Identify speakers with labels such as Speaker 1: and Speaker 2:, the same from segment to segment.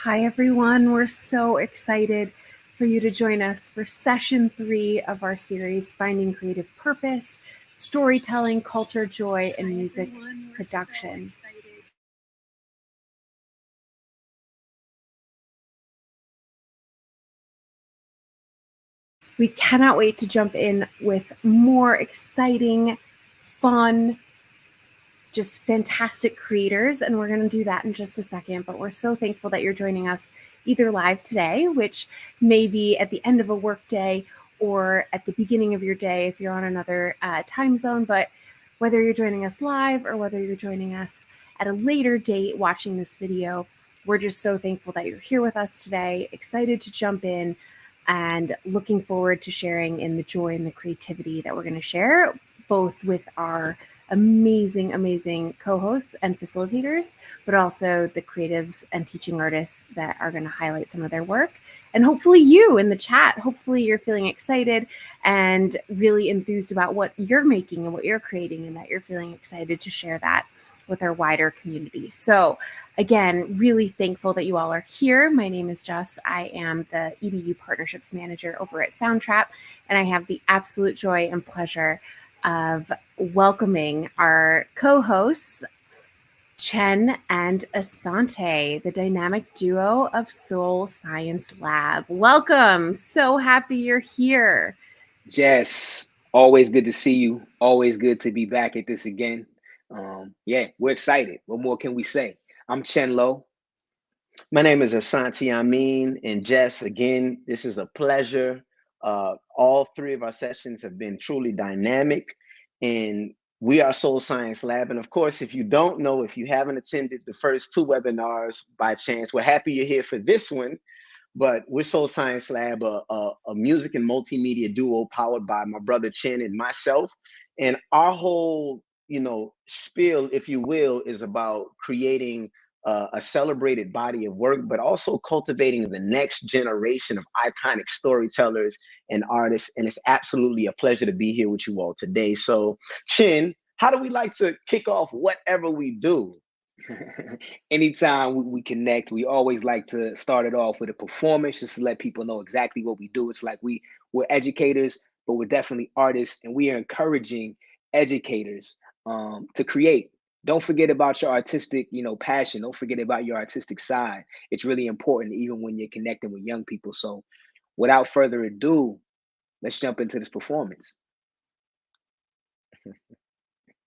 Speaker 1: Hi, everyone. We're so excited for you to join us for session 3 of our series, Finding Creative Purpose, Storytelling, Culture, Joy, and Music Production. We cannot wait to jump in with more exciting, fun, just fantastic creators, and we're going to do that in just a second. But we're so thankful that you're joining us either live today, which may be at the end of a work day, or at the beginning of your day if you're on another time zone. But whether you're joining us live or whether you're joining us at a later date watching this video, we're just so thankful that you're here with us today, excited to jump in and looking forward to sharing in the joy and the creativity that we're going to share, both with our amazing co-hosts and facilitators, but also the creatives and teaching artists that are going to highlight some of their work. And hopefully you in the chat, hopefully you're feeling excited and really enthused about what you're making and what you're creating, and that you're feeling excited to share that with our wider community. So again, really thankful that you all are here. My name is Jess. I am the EDU Partnerships Manager over at Soundtrap, and I have the absolute joy and pleasure of welcoming our co-hosts, Chen and Asante, the dynamic duo of Soul Science Lab. Welcome. So happy you're here.
Speaker 2: Jess, always good to see you. Always good to be back at this again. Yeah, we're excited. What more can we say? I'm Chen Lo.
Speaker 3: My name is Asante Amin, and Jess, again, this is a pleasure. All three of our sessions have been truly dynamic, and we are Soul Science Lab. And of course, if you don't know, if you haven't attended the first 2 webinars by chance, we're happy you're here for this one. But we're Soul Science Lab, a music and multimedia duo powered by my brother Chen and myself. And our whole, spiel, if you will, is about creating a celebrated body of work, but also cultivating the next generation of iconic storytellers and artists. And it's absolutely a pleasure to be here with you all today. So, Chin, how do we like to kick off whatever we do?
Speaker 2: Anytime we connect, we always like to start it off with a performance, just to let people know exactly what we do. It's like we're educators, but we're definitely artists, and we are encouraging educators to create. Don't forget about your artistic, passion. Don't forget about your artistic side. It's really important, even when you're connecting with young people. So without further ado, let's jump into this performance.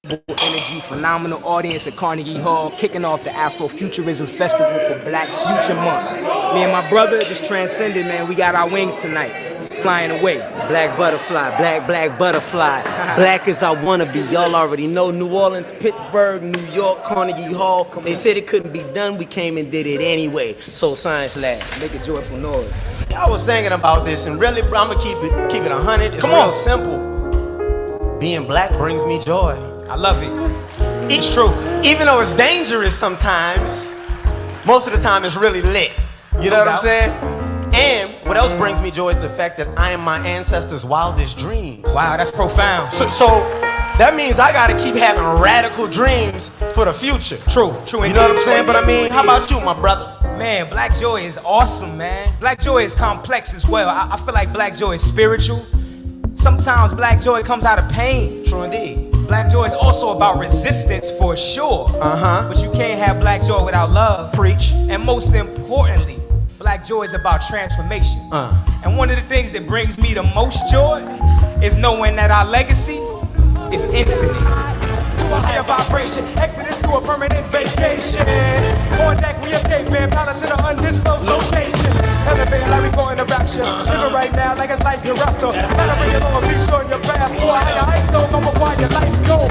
Speaker 4: Energy, phenomenal audience at Carnegie Hall, kicking off the Afrofuturism Festival for Black Future Month. Me and my brother just transcended, man. We got our wings tonight, flying away.
Speaker 5: Black butterfly, black butterfly. Black as I wanna be. Y'all already know New Orleans, Pittsburgh, New York, Carnegie Hall. They said it couldn't be done. We came and did it anyway. Soul Science Lab.
Speaker 4: Make a joyful noise.
Speaker 5: I was thinking about this, and really, bro, I'm gonna keep it 100. It's real simple. Being black brings me joy.
Speaker 4: I love it.
Speaker 5: It's true. Even though it's dangerous sometimes, most of the time it's really lit. You know what I'm saying? And what else brings me joy is the fact that I am my ancestors' wildest dreams.
Speaker 4: Wow, that's profound.
Speaker 5: So that means I gotta keep having radical dreams for the future.
Speaker 4: True.
Speaker 5: You know what I'm saying? But I mean, how about you, my brother?
Speaker 4: Man, black joy is awesome, man. Black joy is complex as well. I feel like black joy is spiritual. Sometimes black joy comes out of pain.
Speaker 5: True indeed.
Speaker 4: Black joy is also about resistance for sure. But you can't have black joy without love.
Speaker 5: Preach.
Speaker 4: And most importantly, black joy is about transformation. And one of the things that brings me the most joy is knowing that our legacy is infinite. To a higher vibration, exodus to a permanent vacation. On deck we escape, man, palace in an undisclosed location. Elevating like we go in a rapture. Living right now like it's life hereafter. Gotta bring it on, be sure in your path. Boy, higher heights don't go while your life go.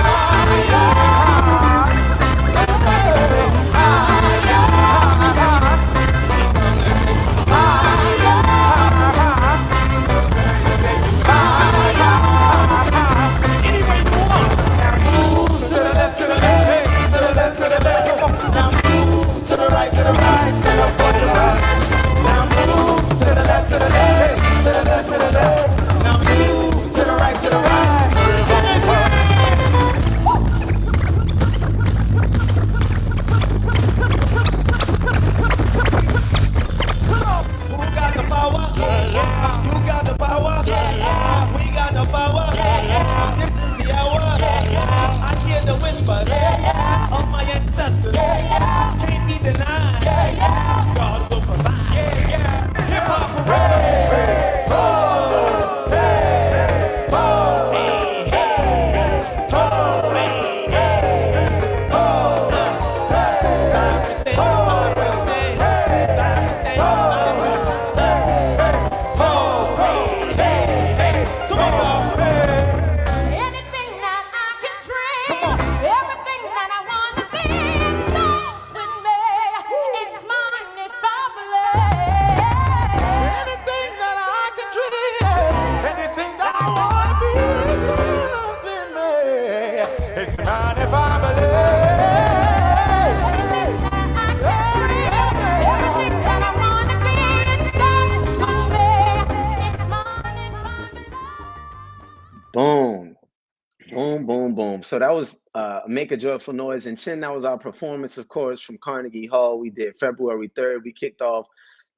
Speaker 3: Boom, boom, boom. So that was Make a Joyful Noise. And Chin, that was our performance, of course, from Carnegie Hall. We did February 3rd. We kicked off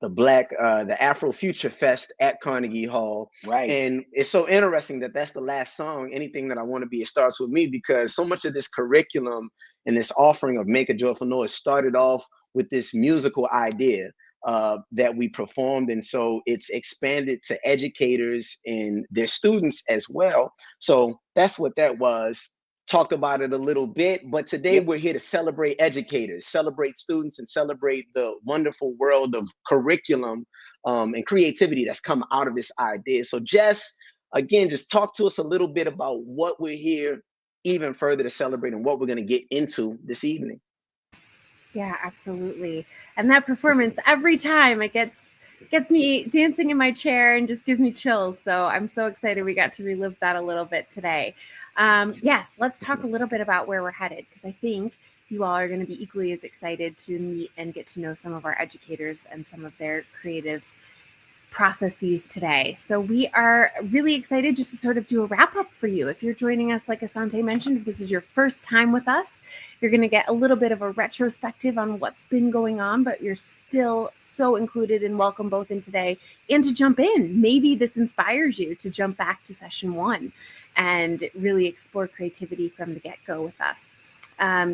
Speaker 3: the Afro Future Fest at Carnegie Hall.
Speaker 2: Right.
Speaker 3: And it's so interesting that that's the last song, Anything That I Want to Be, It Starts With Me, because so much of this curriculum and this offering of Make a Joyful Noise started off with this musical idea that we performed. And so it's expanded to educators and their students as well. So that's what that was. Talked about it a little bit, but today we're here to celebrate educators, celebrate students, and celebrate the wonderful world of curriculum and creativity that's come out of this idea. So Jess, again, just talk to us a little bit about what we're here even further to celebrate and what we're going to get into this evening.
Speaker 1: Yeah, absolutely. And that performance, every time it gets me dancing in my chair and just gives me chills. So I'm so excited we got to relive that a little bit today. Yes, let's talk a little bit about where we're headed, because I think you all are going to be equally as excited to meet and get to know some of our educators and some of their creative processes today. So we are really excited just to sort of do a wrap up for you. If you're joining us, like Asante mentioned, if this is your first time with us, you're going to get a little bit of a retrospective on what's been going on, but you're still so included and welcome both in today and to jump in. Maybe this inspires you to jump back to session 1 and really explore creativity from the get-go with us.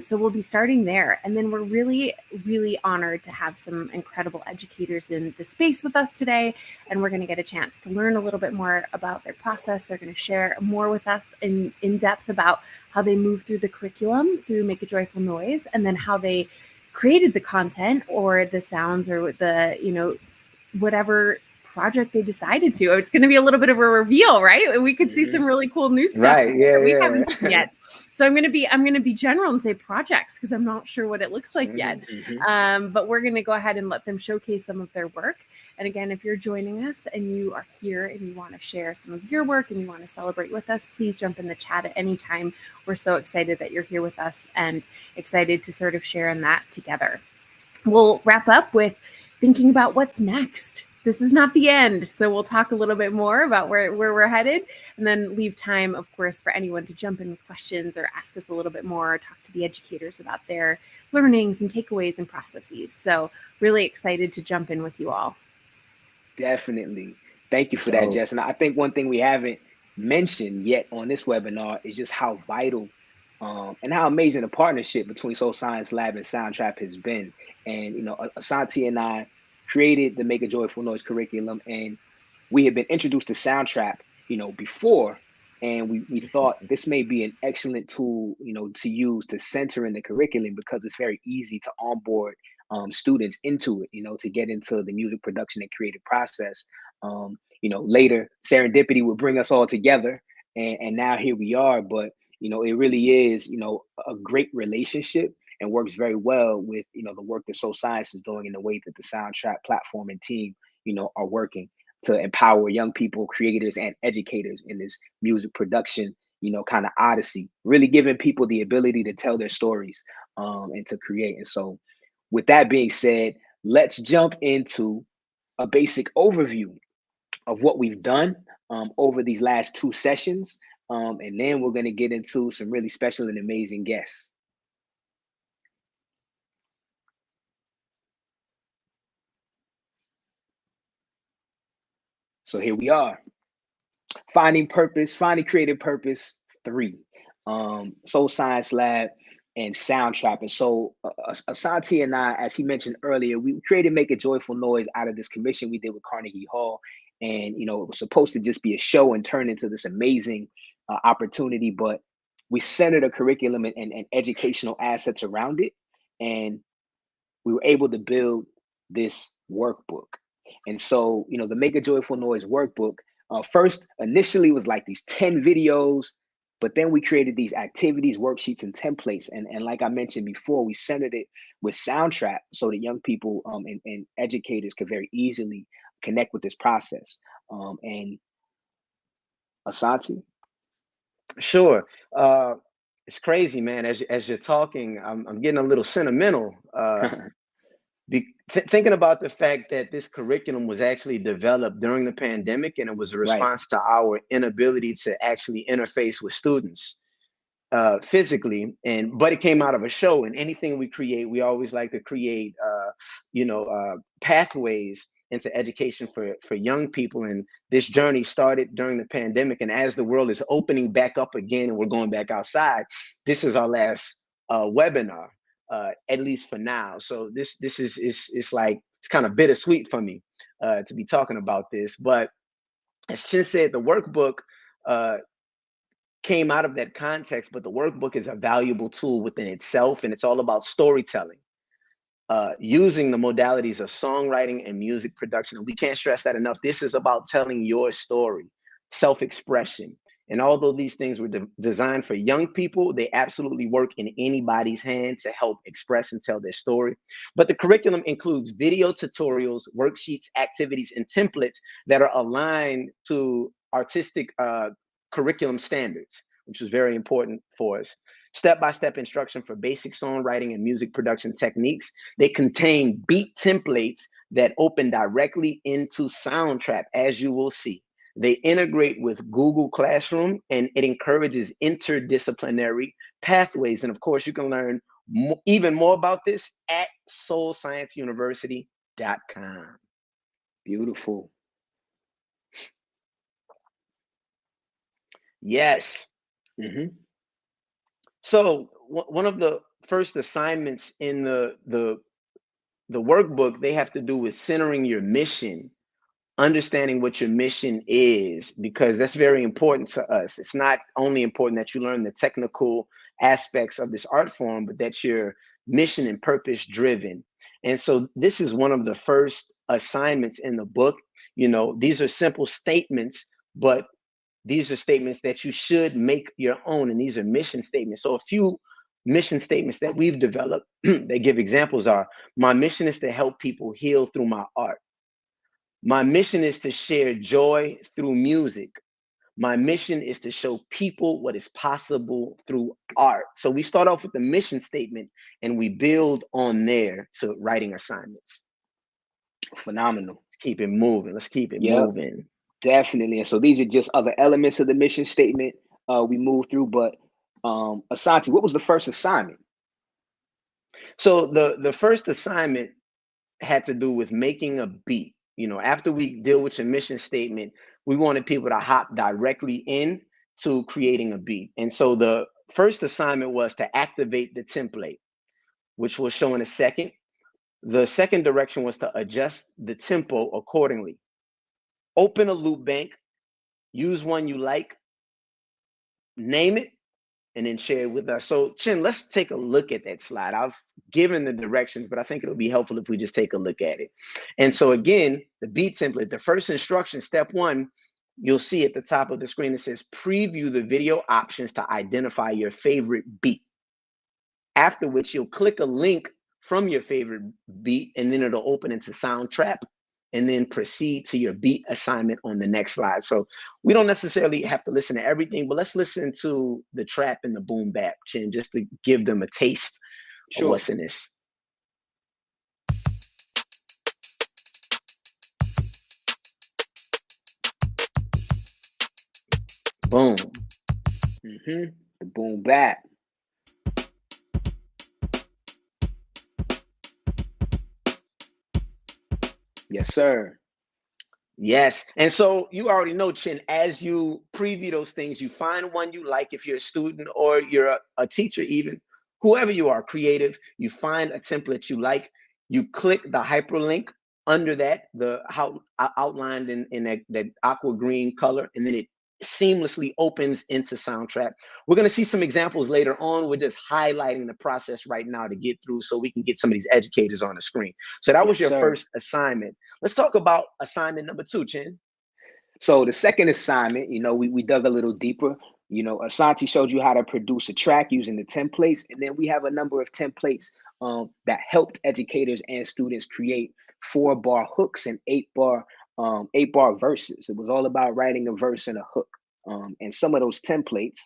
Speaker 1: So we'll be starting there. And then we're really, really honored to have some incredible educators in the space with us today. And we're going to get a chance to learn a little bit more about their process. They're going to share more with us in depth about how they move through the curriculum through Make a Joyful Noise, and then how they created the content or the sounds or the, whatever project they decided to. It's going to be a little bit of a reveal, right? We could see some really cool new stuff
Speaker 3: right,
Speaker 1: we haven't seen yet. So I'm going to be general and say projects, because I'm not sure what it looks like yet. But we're going to go ahead and let them showcase some of their work. And again, if you're joining us and you are here and you want to share some of your work and you want to celebrate with us, please jump in the chat at any time. We're so excited that you're here with us and excited to sort of share in that together. We'll wrap up with thinking about what's next. This is not the end. So we'll talk a little bit more about where we're headed, and then leave time, of course, for anyone to jump in with questions or ask us a little bit more, or talk to the educators about their learnings and takeaways and processes. So really excited to jump in with you all.
Speaker 2: Definitely. Thank you for that, Jess. And I think one thing we haven't mentioned yet on this webinar is just how vital and how amazing the partnership between Soul Science Lab and Soundtrap has been. And, Asante and I created the Make a Joyful Noise curriculum, and we had been introduced to Soundtrap, before, and we thought this may be an excellent tool, to use to center in the curriculum, because it's very easy to onboard students into it, to get into the music production and creative process. Later serendipity would bring us all together, and now here we are. But it really is, a great relationship, and works very well with the work that Soul Science is doing, in the way that the Soundtrap platform and team are working to empower young people, creators, and educators in this music production kind of odyssey, really giving people the ability to tell their stories and to create. And so with that being said, let's jump into a basic overview of what we've done over these last 2 sessions, and then we're going to get into some really special and amazing guests. So here we are, finding creative purpose 3, Soul Science Lab and Soundtrap. And so Asante and I, as he mentioned earlier, we created Make a Joyful Noise out of this commission we did with Carnegie Hall. And, it was supposed to just be a show and turn into this amazing opportunity, but we centered a curriculum and educational assets around it. And we were able to build this workbook. And so, the Make a Joyful Noise workbook first initially was like these 10 videos, but then we created these activities, worksheets, and templates. And like I mentioned before, we centered it with Soundtrap so that young people and educators could very easily connect with this process. And Asante?
Speaker 3: Sure. It's crazy, man. As you're talking, I'm getting a little sentimental. Thinking about the fact that this curriculum was actually developed during the pandemic, and it was a response to our inability to actually interface with students. physically, but it came out of a show. And anything we create, we always like to create pathways into education for young people. And this journey started during the pandemic, and as the world is opening back up again and we're going back outside, this is our last webinar, at least for now. So this is like, it's kind of bittersweet for me to be talking about this. But as Chin said, the workbook came out of that context, but the workbook is a valuable tool within itself, and it's all about storytelling, using the modalities of songwriting and music production. And we can't stress that enough. This is about telling your story, self-expression. And although these things were designed for young people, they absolutely work in anybody's hand to help express and tell their story. But the curriculum includes video tutorials, worksheets, activities, and templates that are aligned to artistic curriculum standards, which was very important for us. Step-by-step instruction for basic songwriting and music production techniques. They contain beat templates that open directly into Soundtrap, as you will see. They integrate with Google Classroom, and it encourages interdisciplinary pathways. And of course, you can learn even more about this at soulscienceuniversity.com.
Speaker 2: Beautiful.
Speaker 3: Yes. So one of the first assignments in the workbook, they have to do with centering your mission, understanding what your mission is, because that's very important to us. It's not only important that you learn the technical aspects of this art form, but that you're mission and purpose driven. And so this is one of the first assignments in the book. You know, these are simple statements, but these are statements that you should make your own, and these are mission statements. So a few mission statements that we've developed that give examples are: my mission is to help people heal through my art. My mission is to share joy through music. My mission is to show people what is possible through art. So we start off with the mission statement and we build on there to writing assignments.
Speaker 2: Phenomenal.
Speaker 3: Let's keep it moving. Let's keep it moving.
Speaker 2: Definitely. And so these are just other elements of the mission statement we move through. But Asante, what was the first assignment?
Speaker 3: So the first assignment had to do with making a beat. You know, after we deal with your mission statement, we wanted people to hop directly in to creating a beat. And so the first assignment was to activate the template, which we'll show in a second. The second direction was to adjust the tempo accordingly. Open a loop bank, use one you like, name it, and then share it with us. So Chin, let's take a look at that slide. I've given the directions, but I think it'll be helpful if we just take a look at it. And so again, the beat template, the first instruction, step one, you'll see at the top of the screen, it says preview the video options to identify your favorite beat. After which you'll click a link from your favorite beat, and then it'll open into Soundtrap, and then proceed to your beat assignment on the next slide. So we don't necessarily have to listen to everything, but let's listen to the trap and the boom bap, Chin, just to give them a taste of what's in this. Boom.
Speaker 2: The boom bap. Yes, sir.
Speaker 3: Yes. And so you already know, Chin, as you preview those things, you find one you like. If you're a student or you're a teacher, even whoever you are, creative, you find a template you like, you click the hyperlink under that, how outlined in that aqua green color, and then it seamlessly opens into Soundtrap. We're going to see some examples later on. We're just highlighting the process right now to get through so we can get some of these educators on the screen. So that was your first assignment. Let's talk about assignment number 2, Chin.
Speaker 2: So the second assignment, you know, we dug a little deeper. You know, Asante showed you how to produce a track using the templates. And then we have a number of templates that helped educators and students create 4-bar hooks and 8-bar verses. It was all about writing a verse and a hook. And some of those templates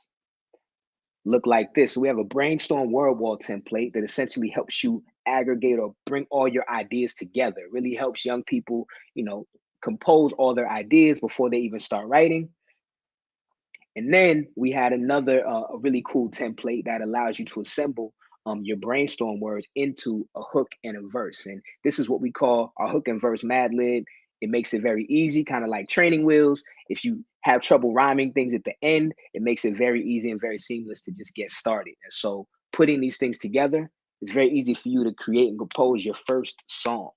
Speaker 2: look like this. So we have a brainstorm word wall template that essentially helps you aggregate or bring all your ideas together. It really helps young people, you know, compose all their ideas before they even start writing. And then we had another a really cool template that allows you to assemble your brainstorm words into a hook and a verse. And this is what we call our hook and verse Mad Lib. It makes it very easy, kind of like training wheels. If you have trouble rhyming things at the end, it makes it very easy and very seamless to just get started. And so putting these things together, it's very easy for you to create and compose your first song.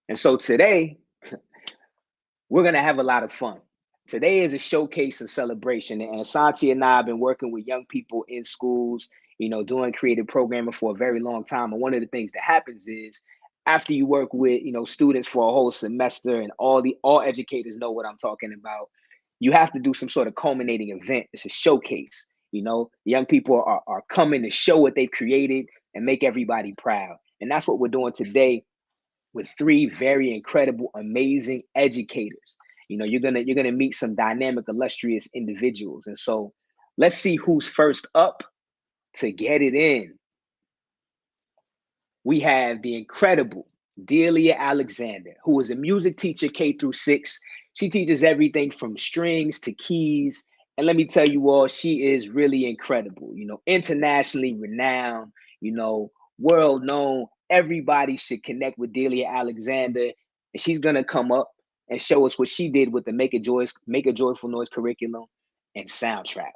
Speaker 2: And so today, we're going to have a lot of fun. Today is a showcase and celebration. And Santi and I have been working with young people in schools, doing creative programming for a very long time. And one of the things that happens is after you work with, students for a whole semester, and all educators know what I'm talking about, you have to do some sort of culminating event. It's a showcase. Young people are coming to show what they've created and make everybody proud. And that's what we're doing today with 3 very incredible, amazing educators. You're gonna meet some dynamic, illustrious individuals. And so let's see who's first up to get it in. We have the incredible Delia Alexander, who is a music teacher K through 6. She teaches everything from strings to keys. And let me tell you all, she is really incredible, internationally renowned, world known. Everybody should connect with Delia Alexander, and she's gonna come up and show us what she did with the Make a Joyful Noize curriculum and Soundtrap.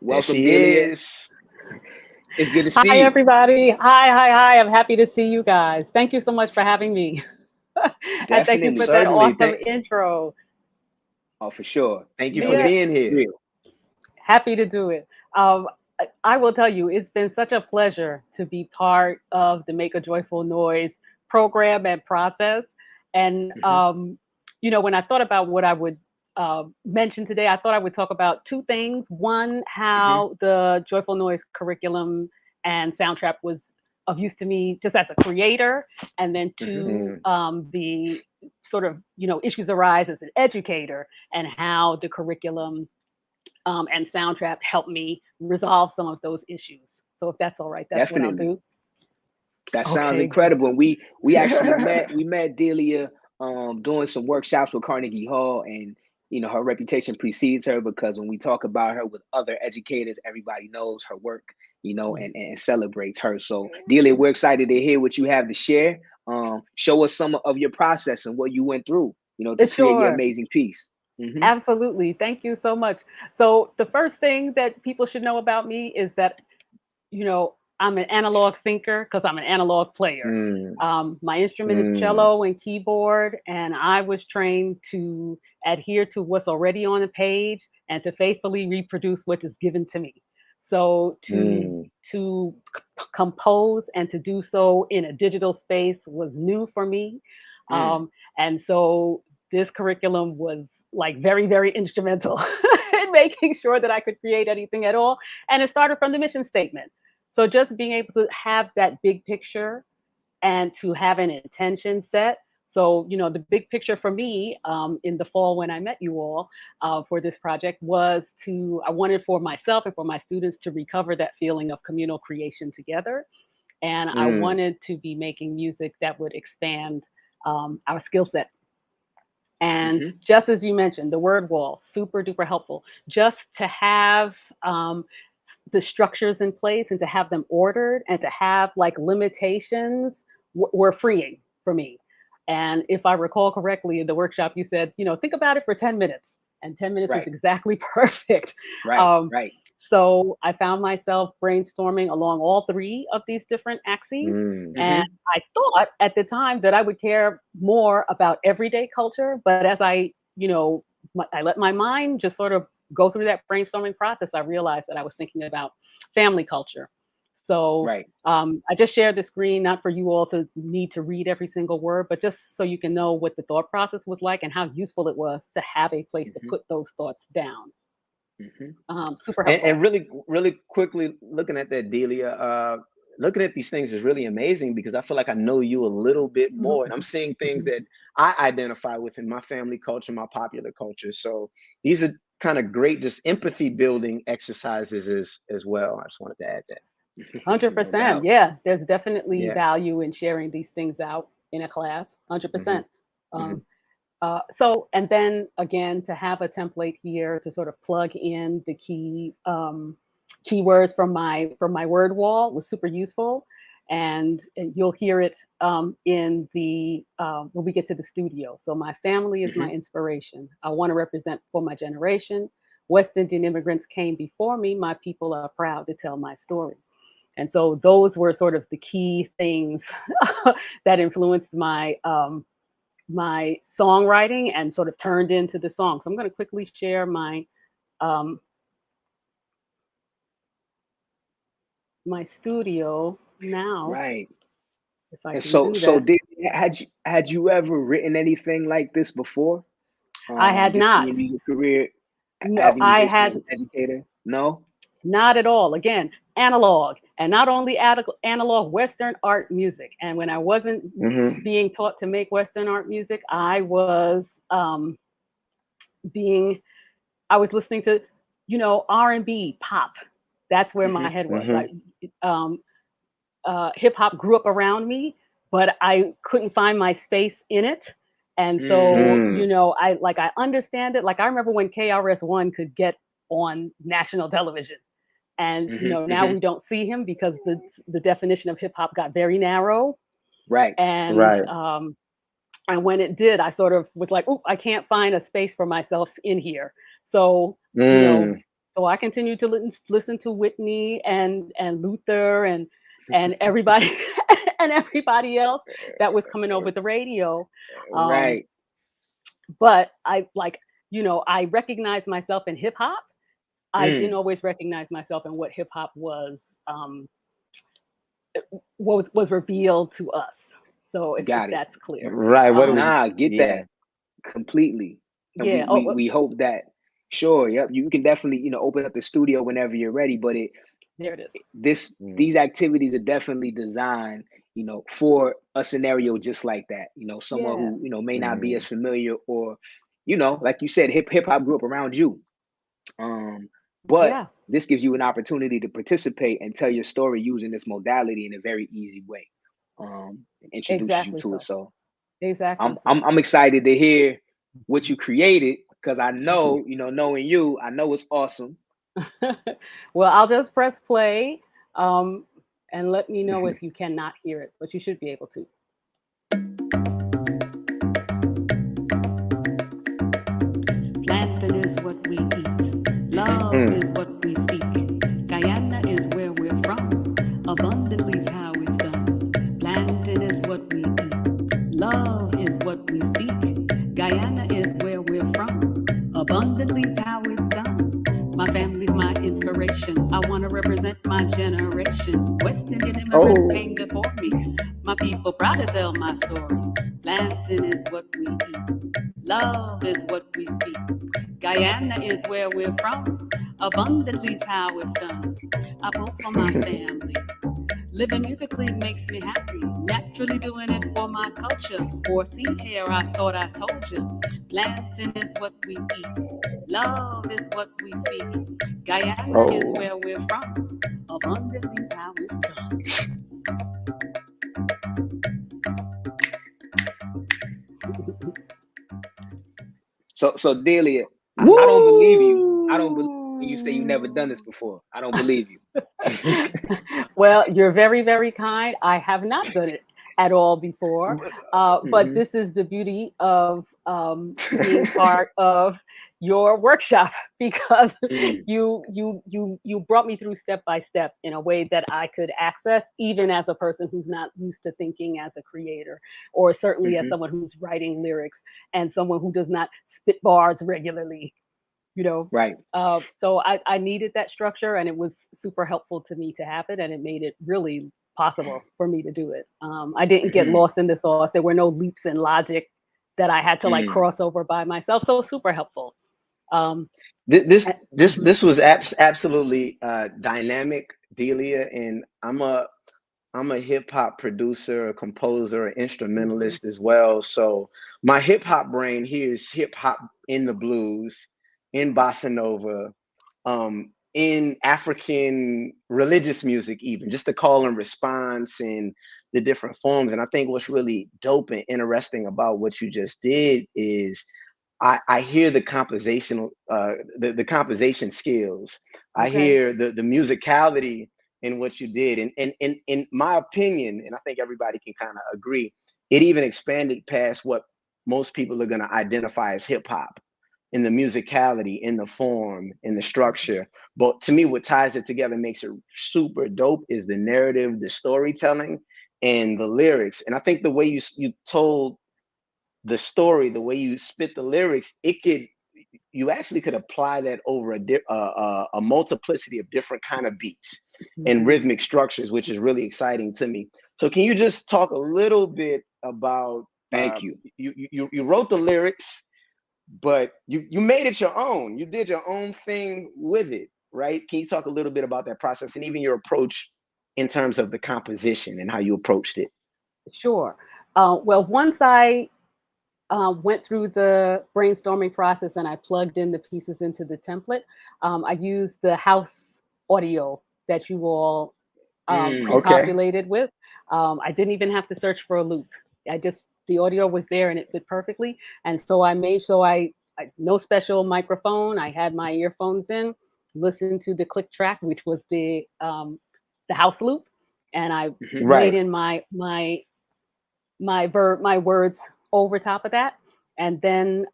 Speaker 2: Welcome, Delia. It's good to see you.
Speaker 6: Hi, everybody. Hi. I'm happy to see you guys. Thank you so much for having me. And thank you for that awesome intro.
Speaker 2: Oh, for sure.
Speaker 3: Thank you for being here.
Speaker 6: Happy to do it. I will tell you, it's been such a pleasure to be part of the Make a Joyful Noize program and process. And, when I thought about what I would mention today, I thought I would talk about 2 things. One, how the Joyful Noize curriculum and Soundtrap was of use to me just as a creator, and then 2, the sort of issues arise as an educator, and how the curriculum and Soundtrap helped me resolve some of those issues. So if that's all right, that's what I'll do.
Speaker 2: That sounds incredible. And we actually met Delia doing some workshops with Carnegie Hall, and her reputation precedes her, because when we talk about her with other educators, everybody knows her work, and celebrates her. So Delia, we're excited to hear what you have to share. Show us some of your process and what you went through, to create your amazing piece.
Speaker 6: Absolutely. Thank you so much. So the first thing that people should know about me is that, I'm an analog thinker because I'm an analog player. My instrument is cello and keyboard, and I was trained to adhere to what's already on the page and to faithfully reproduce what is given to me. So to compose and to do so in a digital space was new for me. And so this curriculum was like very, very instrumental in making sure that I could create anything at all. And it started from the mission statement. So just being able to have that big picture and to have an intention set. So, the big picture for me in the fall when I met you all for this project was I wanted for myself and for my students to recover that feeling of communal creation together. And I wanted to be making music that would expand our skill set. And just as you mentioned, the word wall, super duper helpful, just to have the structures in place and to have them ordered and to have like limitations were freeing for me. And if I recall correctly, in the workshop, you said, think about it for 10 minutes, and 10 minutes was exactly perfect.
Speaker 2: Right.
Speaker 6: So I found myself brainstorming along all 3 of these different axes. And I thought at the time that I would care more about everyday culture. But as I let my mind just sort of go through that brainstorming process, I realized that I was thinking about family culture. So I just shared the screen, not for you all to need to read every single word, but just so you can know what the thought process was like and how useful it was to have a place to put those thoughts down. Super helpful.
Speaker 3: And really quickly looking at that, Delia, looking at these things is really amazing, because I feel like I know you a little bit more, and I'm seeing things that I identify with in my family culture, my popular culture. So these are kind of great, just empathy building exercises as well. I just wanted to add that.
Speaker 6: 100%.
Speaker 2: doubt.
Speaker 6: Yeah, there's definitely
Speaker 3: Yeah.
Speaker 6: value in sharing these things out in a class. 100%.
Speaker 3: Mhm.
Speaker 6: So, and then again, to have a template here to sort of plug in the keywords from my word wall was super useful, and you'll hear it in the when we get to the studio. So, my family is my inspiration. I want to represent for my generation. West Indian immigrants came before me. My people are proud to tell my story. And so those were sort of the key things that influenced my my songwriting and sort of turned into the song. So I'm going to quickly share my my studio now,
Speaker 2: Right.
Speaker 6: if I
Speaker 2: And
Speaker 6: can do
Speaker 2: so
Speaker 6: that.
Speaker 2: did had you ever written anything like this before?
Speaker 6: I had
Speaker 2: Just in
Speaker 6: not.
Speaker 2: your music career
Speaker 6: No,
Speaker 2: as a
Speaker 6: I
Speaker 2: musician, as
Speaker 6: had
Speaker 2: an educator? No?
Speaker 6: not at all. Again, analog, and not only analog Western art music. And when I wasn't being taught to make Western art music, I was I was listening to, R&B, pop. That's where my head was. Hip hop grew up around me, but I couldn't find my space in it. And so, I understand it. Like I remember when KRS-One could get on national television. And now we don't see him because the definition of hip hop got very narrow.
Speaker 2: Right.
Speaker 6: And when it did, I sort of was like, "Oh, I can't find a space for myself in here." So so I continued to listen to Whitney and Luther and everybody and everybody else that was coming over the radio.
Speaker 2: Right.
Speaker 6: But I recognized myself in hip hop. I didn't always recognize myself in what hip hop was revealed to us. So if
Speaker 2: Got it.
Speaker 6: that's clear.
Speaker 3: Right. What it was.
Speaker 2: Nah, I get
Speaker 3: Yeah.
Speaker 2: that completely. And
Speaker 6: Yeah.
Speaker 2: we hope that, sure, yep, you can definitely, open up the studio whenever you're ready, but
Speaker 6: there it is.
Speaker 2: these activities are definitely designed, for a scenario just like that. Someone who, may not be as familiar, or, like you said, hip hop grew up around you. But this gives you an opportunity to participate and tell your story using this modality in a very easy way. And introduces you to it. So I'm excited to hear what you created, because I know, knowing you, I know it's awesome.
Speaker 6: Well, I'll just press play and let me know if you cannot hear it, but you should be able to. Planting is what we eat. Love is what we seek. Guyana is where we're from. Abundantly is how it's done. Planting is what we eat. Love is what we speak. Guyana is where we're from. Abundantly is how it's done. My family's my inspiration. I want to represent my generation. West Indian immigrants came before me. My people proud to tell my story. Planting is what we eat. Love is what we speak. Guyana is where we're from. Abundantly is how it's done. I vote for my family. Living musically makes me happy. Naturally doing it for my culture. 4C here, I thought I told you. Planting is what we eat. Love is what we speak. Guyana is where we're from. Abundantly is how it's done.
Speaker 2: So Delia, I don't believe you. I don't believe when you say you've never done this before. I don't believe you.
Speaker 6: Well, you're very, very kind. I have not done it at all before, but this is the beauty of being part of your workshop, because you brought me through step by step in a way that I could access, even as a person who's not used to thinking as a creator, or certainly as someone who's writing lyrics and someone who does not spit bars regularly.
Speaker 2: Right.
Speaker 6: So I needed that structure, and it was super helpful to me to have it, and it made it really possible for me to do it. I didn't get lost in the sauce. There were no leaps in logic that I had to cross over by myself. So super helpful.
Speaker 3: This was absolutely dynamic, Delia, and I'm a hip hop producer, a composer, an instrumentalist as well. So my hip hop brain hears hip hop in the blues, in bossa nova, in African religious music, even just the call and response and the different forms. And I think what's really dope and interesting about what you just did is I hear the compositional, the composition skills. I hear the musicality in what you did. And in my opinion, and I think everybody can kind of agree, it even expanded past what most people are going to identify as hip hop, in the musicality, in the form, in the structure. But to me, what ties it together, makes it super dope, is the narrative, the storytelling, and the lyrics. And I think the way you told the story, the way you spit the lyrics, you actually could apply that over a multiplicity of different kind of beats and rhythmic structures, which is really exciting to me. So can you just talk a little bit about,
Speaker 2: Thank you.
Speaker 3: You wrote the lyrics, but you made it your own. You did your own thing with it, right? Can you talk a little bit about that process and even your approach in terms of the composition and how you approached it?
Speaker 6: Sure. Well, once I went through the brainstorming process and I plugged in the pieces into the template, I used the house audio that you all pre-populated with. I didn't even have to search for a loop. The audio was there and it fit perfectly. And so I made sure I no special microphone. I had my earphones in, listened to the click track, which was the house loop, and I laid in my words over top of that. And then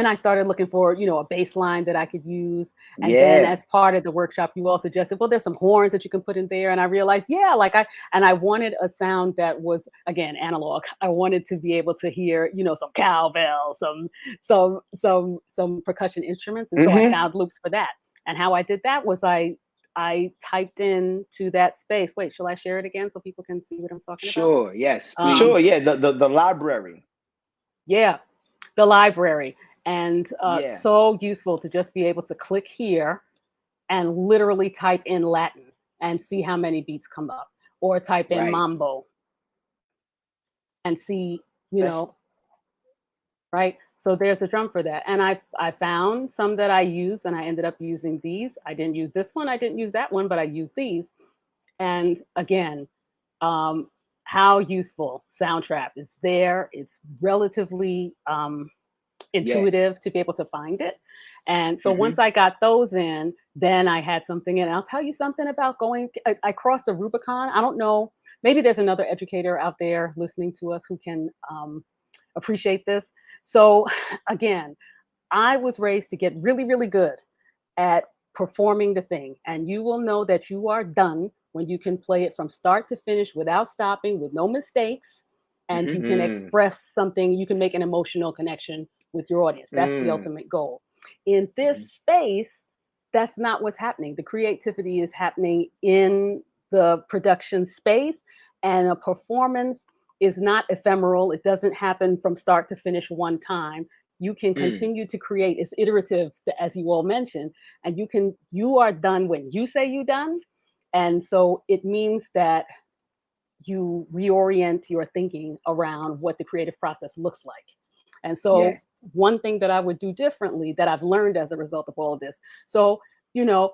Speaker 6: I started looking for, a bass line that I could use. And then as part of the workshop, you all suggested, well, there's some horns that you can put in there. And I realized, I wanted a sound that was, again, analog. I wanted to be able to hear, some cowbell, some percussion instruments. And so I found loops for that. And how I did that was I typed into that space. Wait, shall I share it again so people can see what I'm talking about?
Speaker 2: Sure, yes.
Speaker 3: Sure, yeah, the library.
Speaker 6: Yeah, the library. And so useful to just be able to click here and literally type in Latin and see how many beats come up, or type in mambo and see, right? So there's a drum for that. And I found some that I use, and I ended up using these. I didn't use this one, I didn't use that one, but I used these. And again, how useful Soundtrap is there. It's relatively intuitive to be able to find it. And so once I got those in, then I had something in. I'll tell you something about I crossed the Rubicon. I don't know, maybe there's another educator out there listening to us who can appreciate this. So again, I was raised to get really, really good at performing the thing. And you will know that you are done when you can play it from start to finish without stopping, with no mistakes. And you can express something, you can make an emotional connection with your audience. That's the ultimate goal. In this space, that's not what's happening. The creativity is happening in the production space, and a performance is not ephemeral. It doesn't happen from start to finish one time. You can continue to create. It's iterative, as you all mentioned, and you are done when you say you're done. And so it means that you reorient your thinking around what the creative process looks like. And so one thing that I would do differently, that I've learned as a result of all of this. So,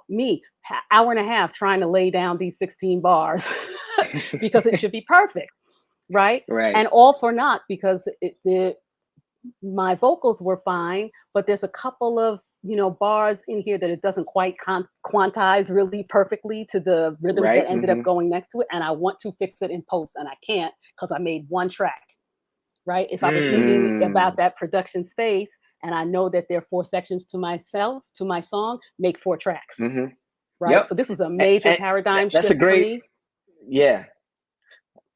Speaker 6: me, hour and a half trying to lay down these 16 bars because it should be perfect, right? And all for naught, because my vocals were fine, but there's a couple of, bars in here that it doesn't quite quantize really perfectly to the rhythms that ended up going next to it. And I want to fix it in post, and I can't, because I made one track. Right? If I was thinking about that production space, and I know that there are 4 sections to my song, make 4 tracks. Right? So this was a major paradigm shift for me.
Speaker 3: Yeah.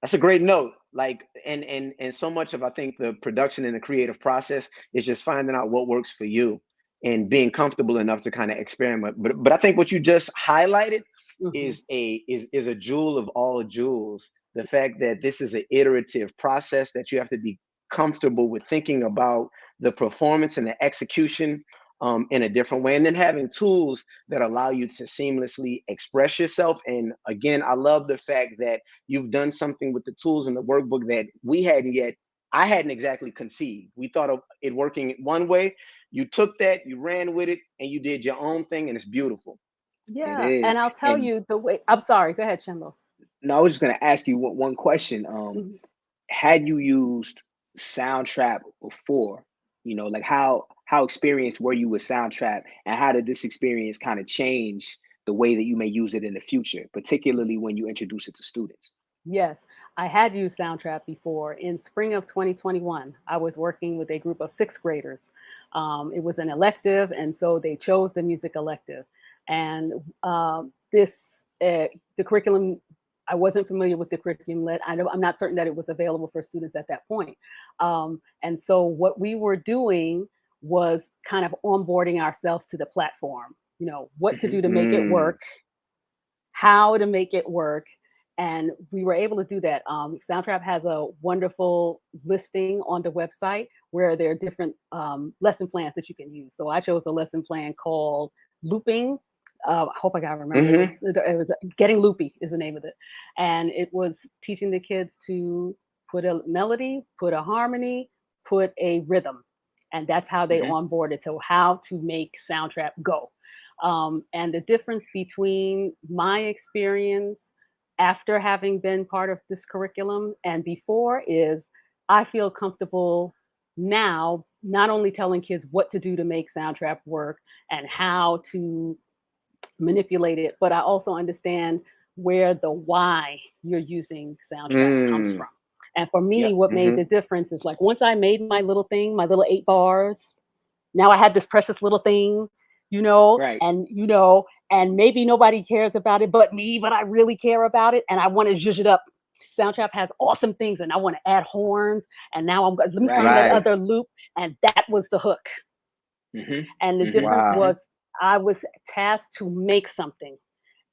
Speaker 3: That's a great note. Like, and so much of, I think, the production and the creative process is just finding out what works for you and being comfortable enough to kind of experiment. But I think what you just highlighted is a jewel of all jewels. The fact that this is an iterative process, that you have to be comfortable with thinking about the performance and the execution in a different way, and then having tools that allow you to seamlessly express yourself. And again, I love the fact that you've done something with the tools in the workbook that we hadn't yet I hadn't exactly conceived. We thought of it working one way. You took that, you ran with it, and you did your own thing, and it's beautiful.
Speaker 6: Yeah,
Speaker 2: It is.
Speaker 6: and I'll tell you the way. I'm sorry. Go ahead, Shimbo.
Speaker 2: No, I was just going to ask you one question.
Speaker 6: Mhm.
Speaker 2: Had you used Soundtrap before? Like how experienced were you with Soundtrap, and how did this experience kind of change the way that you may use it in the future, particularly when you introduce it to students?
Speaker 6: Yes, I had used Soundtrap before. In spring of 2021, I was working with a group of sixth graders. It was an elective, and so they chose the music elective. And the curriculum, I wasn't familiar with the curriculum. I'm not certain that it was available for students at that point. And so what we were doing was kind of onboarding ourselves to the platform, what to do to make it work, how to make it work. And we were able to do that. Soundtrap has a wonderful listing on the website where there are different lesson plans that you can use. So I chose a lesson plan called Looping. I hope I got to remember. It was Getting Loopy is the name of it. And it was teaching the kids to put a melody, put a harmony, put a rhythm. And that's how they onboarded. So how to make Soundtrap go. And the difference between my experience after having been part of this curriculum and before is I feel comfortable now not only telling kids what to do to make Soundtrap work and how to manipulate it, but I also understand where the why you're using Soundtrap comes from. And for me, what made the difference is like once I made my little thing, my little 8 bars, now I had this precious little thing,
Speaker 2: Right.
Speaker 6: and maybe nobody cares about it but me, but I really care about it and I want to zhuzh it up. Soundtrap has awesome things and I want to add horns and now let me find that other loop, and that was the hook. And the difference was I was tasked to make something,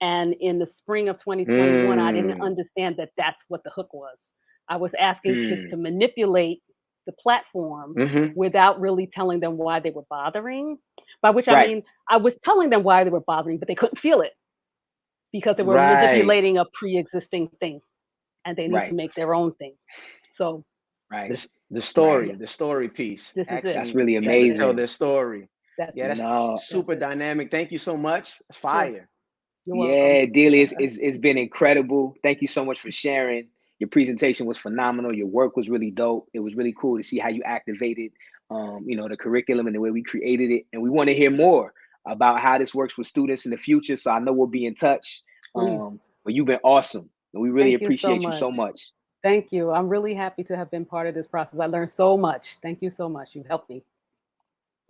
Speaker 6: and in the spring of 2021 I didn't understand that that's what the hook was. I was asking kids to manipulate the platform without really telling them why they were bothering. By which I mean, I was telling them why they were bothering, but they couldn't feel it because they were manipulating a pre-existing thing and they need to make their own thing. So
Speaker 3: the story piece.
Speaker 6: This is it.
Speaker 2: That's really amazing.
Speaker 3: Tell their story.
Speaker 6: That's
Speaker 3: super dynamic. Thank you so much. It's fire.
Speaker 6: You're welcome.
Speaker 2: Delia, it's been incredible. Thank you so much for sharing. Your presentation was phenomenal. Your work was really dope. It was really cool to see how you activated, the curriculum and the way we created it. And we want to hear more about how this works with students in the future. So I know we'll be in touch. But you've been awesome. And we really appreciate you so much.
Speaker 6: Thank you. I'm really happy to have been part of this process. I learned so much. Thank you so much. You've helped me.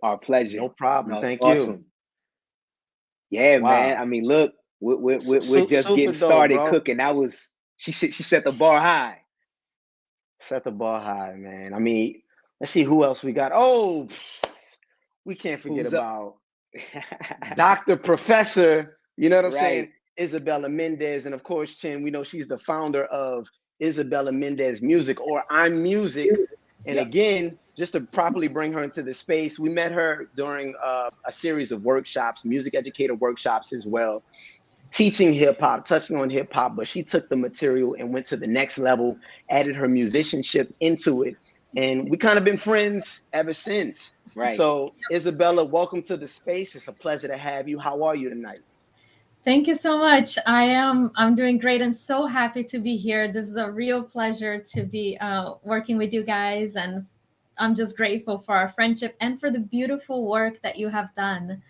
Speaker 2: Our pleasure.
Speaker 3: No problem. Thank
Speaker 2: you. Yeah, man. I mean, look, we're just getting started cooking. That was she set the bar high.
Speaker 3: Set the bar high, man. I mean, let's see who else we got. Oh, we can't forget about Dr. Professor, you know what I'm saying? Isabella Mendez. And of course, Chin, we know she's the founder of Isabella Mendez Music, or I'm Music. And again, just to properly bring her into the space, we met her during a series of workshops, music educator workshops as well, teaching hip hop, touching on hip hop, but she took the material and went to the next level, added her musicianship into it. And we kind of been friends ever since. So Isabella, welcome to the space. It's a pleasure to have you. How are you tonight?
Speaker 7: Thank you so much. I'm doing great and so happy to be here. This is a real pleasure to be working with you guys. And I'm just grateful for our friendship and for the beautiful work that you have done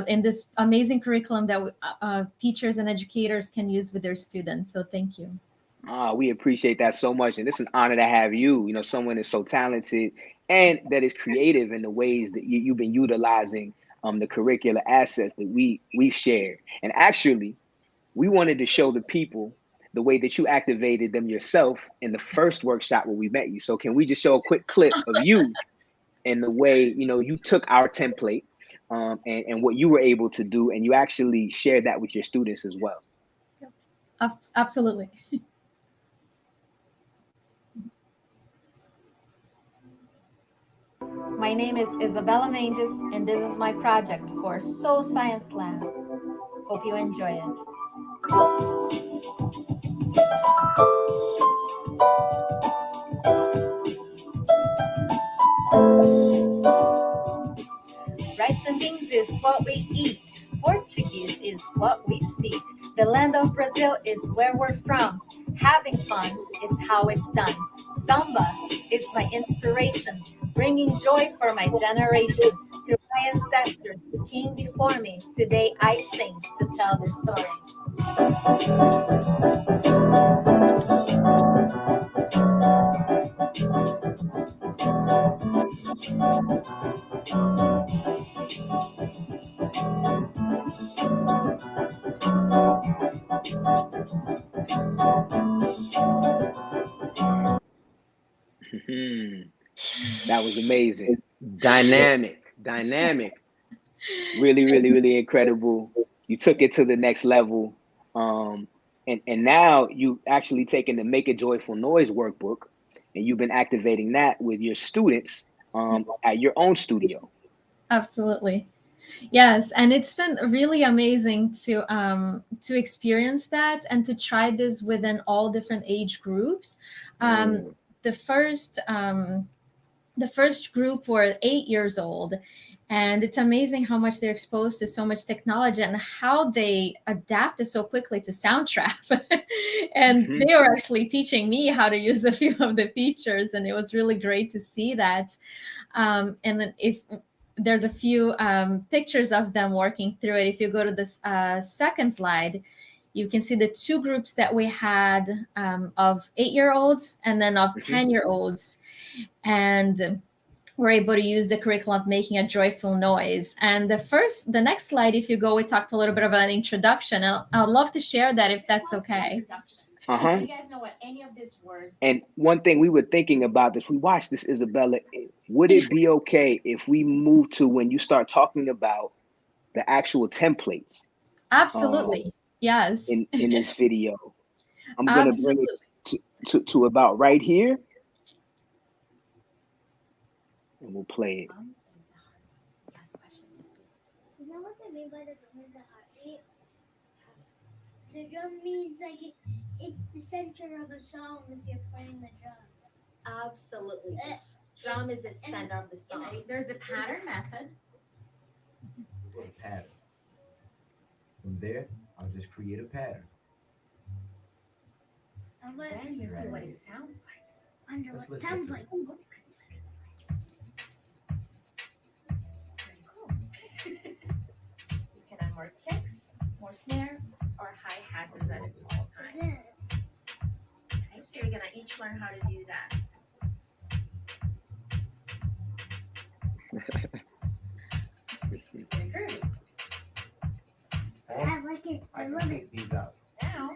Speaker 7: in this amazing curriculum that teachers and educators can use with their students. So thank you.
Speaker 2: We appreciate that so much. And it's an honor to have you, someone that's so talented and that is creative in the ways that you've been utilizing the curricular assets that we've shared. And actually, we wanted to show the people the way that you activated them yourself in the first workshop where we met you. So can we just show a quick clip of you and the way, you took our template and what you were able to do, and you actually shared that with your students as well?
Speaker 7: Absolutely.
Speaker 8: My name is Isabella Mendes, and this is my project for Soul Science Lab. Hope you enjoy it. Philippines is what we eat. Portuguese is what we speak. The land of Brazil is where we're from. Having fun is how it's done. Samba is my inspiration, bringing joy for my generation. Through my ancestors who came before me, today I sing to tell their story.
Speaker 2: That was amazing.
Speaker 3: Dynamic.
Speaker 2: Really, really, really incredible. You took it to the next level. And now you actually taken the Make a Joyful Noise workbook and you've been activating that with your students at your own studio.
Speaker 7: Absolutely. Yes, and it's been really amazing to experience that and to try this within all different age groups. The first group were 8 years old, and it's amazing how much they're exposed to so much technology and how they adapted so quickly to Soundtrap. And they were actually teaching me how to use a few of the features, and it was really great to see that. And then if there's a few pictures of them working through it. If you go to this second slide, you can see the two groups that we had of 8-year-olds and then of 10-year-olds. And we're able to use the curriculum of making a joyful noise. And the next slide, if you go, we talked a little bit about an introduction. I'd love to share that if that's okay.
Speaker 8: Do you guys know what any of these words?
Speaker 2: And one thing we were thinking about this, we watched this, Isabella. Would it be okay if we move to when you start talking about the actual templates?
Speaker 7: Absolutely. Yes.
Speaker 2: In this video, I'm going to bring it to about right here, and we'll play it.
Speaker 9: You know what they mean by the drum is the heartbeat? The drum means like it's the center of a song if you're playing the drum.
Speaker 8: Absolutely. Drum is the center of the song. There's a pattern method.
Speaker 10: A pattern. From there, I'll just create a pattern.
Speaker 8: Then you see what it sounds like.
Speaker 9: Under what sounds like.
Speaker 8: You can add more kicks, more snare, or hi-hats at its all time. Okay, so you're gonna each learn how to do that.
Speaker 9: I like it. I love it.
Speaker 10: These out.
Speaker 8: Now,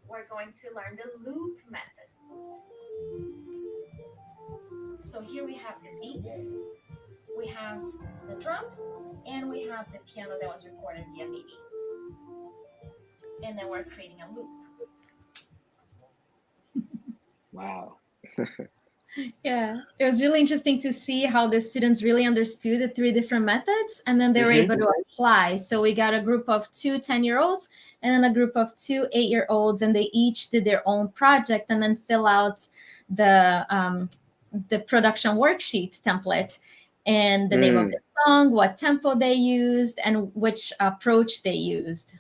Speaker 8: we're going to learn the loop method. So here we have the beat, we have the drums, and we have the piano that was recorded via MIDI. And then we're creating a loop.
Speaker 2: Wow.
Speaker 7: Yeah, it was really interesting to see how the students really understood the 3 different methods, and then they were able to apply. So we got a group of 2 10-year-olds and then a group of 2 8-year-olds, and they each did their own project and then fill out the production worksheet template and the name of the song, what tempo they used, and which approach they used.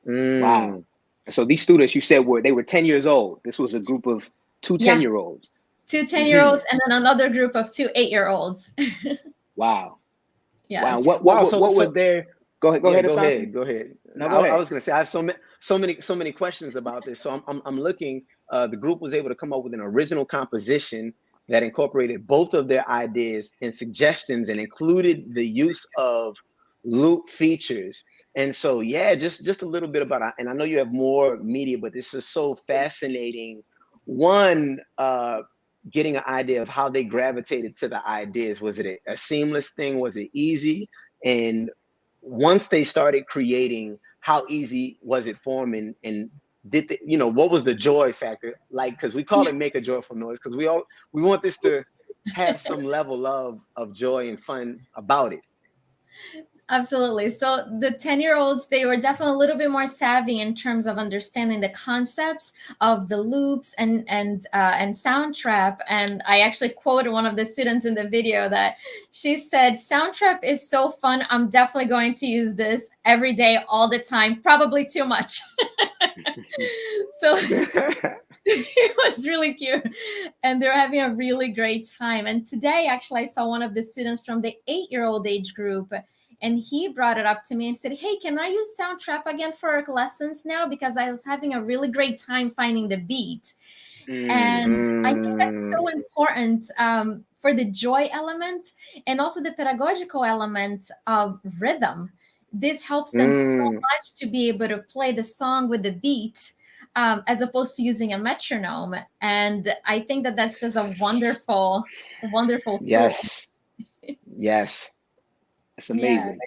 Speaker 2: Wow. So these students, you said they were 10 years old. This was a group of 2 10-year-olds.
Speaker 7: 2 10-year-olds and then another group of 2 8-year-olds.
Speaker 2: Wow.
Speaker 7: Yeah.
Speaker 2: Wow. What was there? Go ahead.
Speaker 3: Go ahead.
Speaker 2: No, go ahead.
Speaker 3: I was going to say I have so many questions about this. So I'm looking. The group was able to come up with an original composition that incorporated both of their ideas and suggestions and included the use of loop features. And so, yeah, just a little bit about, and I know you have more media, but this is so fascinating. One, getting an idea of how they gravitated to the ideas. Was it a seamless thing? Was it easy? And once they started creating, how easy was it for them? And did they, what was the joy factor like? Because we call it Make a Joyful Noise, because we want this to have some level of joy and fun about it.
Speaker 7: Absolutely. So the 10-year-olds, they were definitely a little bit more savvy in terms of understanding the concepts of the loops and Soundtrap. And I actually quoted one of the students in the video that she said, "Soundtrap is so fun. I'm definitely going to use this every day, all the time, probably too much." So it was really cute, and they're having a really great time. And today, actually, I saw one of the students from the 8-year-old age group, and he brought it up to me and said, "Hey, can I use Soundtrap again for lessons now? Because I was having a really great time finding the beat." And I think that's so important for the joy element and also the pedagogical element of rhythm. This helps them so much to be able to play the song with the beat, as opposed to using a metronome. And I think that that's just a wonderful, wonderful tool.
Speaker 2: Yes. Yes. It's amazing.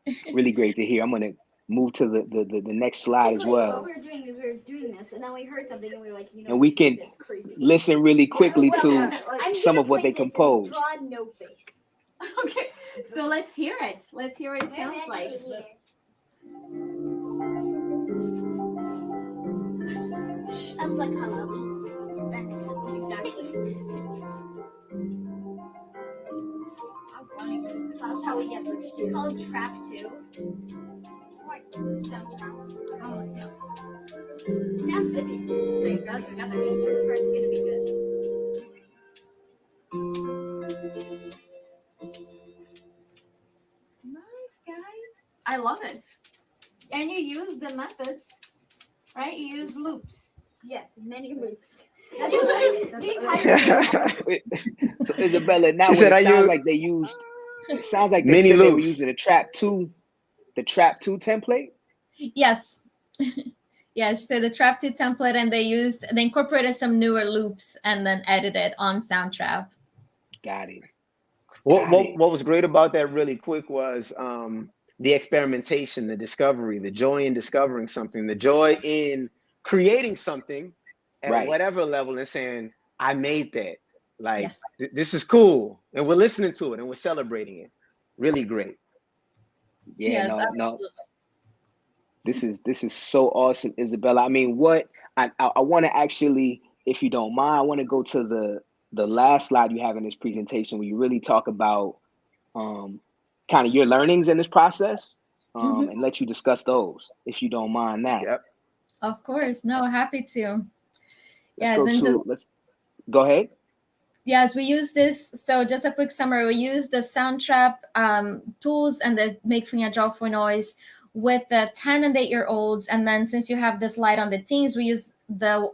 Speaker 7: Yeah.
Speaker 2: Really great to hear. I'm going to move to the next slide as well.
Speaker 9: What we were doing is we were doing this, and then we heard something, and we were like,
Speaker 2: and we can listen really quickly to some of what they composed.
Speaker 9: Draw no face. Okay, so let's hear it. Let's hear what it sounds like. Sounds like Halloween. Exactly. That's how we get through. It's called Trap 2. Soundtrap. Oh, no. That's the beat. There you go. So we got the beat. This part's gonna be good. Nice, guys. I love it. And you use the methods, right? You use loops. Yes, many loops.
Speaker 2: So Isabella, now
Speaker 3: She said,
Speaker 2: it sounds like they used. It sounds like they
Speaker 3: many
Speaker 2: said they were
Speaker 3: loops.
Speaker 2: using the Trap 2 template.
Speaker 7: Yes. Yes, so the Trap 2 template, and they incorporated some newer loops and then edited on Soundtrap.
Speaker 2: Got it.
Speaker 3: What was great about that really quick was the experimentation, the discovery, the joy in discovering something, the joy in creating something at whatever level and saying, I made that. Like, this is cool. And we're listening to it and we're celebrating it. Really great.
Speaker 2: Yeah, no. This is so awesome, Isabella. I mean, what I want to actually, if you don't mind, I want to go to the last slide you have in this presentation where you really talk about kind of your learnings in this process and let you discuss those, if you don't mind now.
Speaker 3: Yep.
Speaker 7: Of course. No, happy to.
Speaker 2: Let's go ahead.
Speaker 7: Yes, we use this. So just a quick summary. We use the Soundtrap tools and the Making a Joyful Noise with the 10 and 8-year-olds. And then since you have the slide on the teens, we use the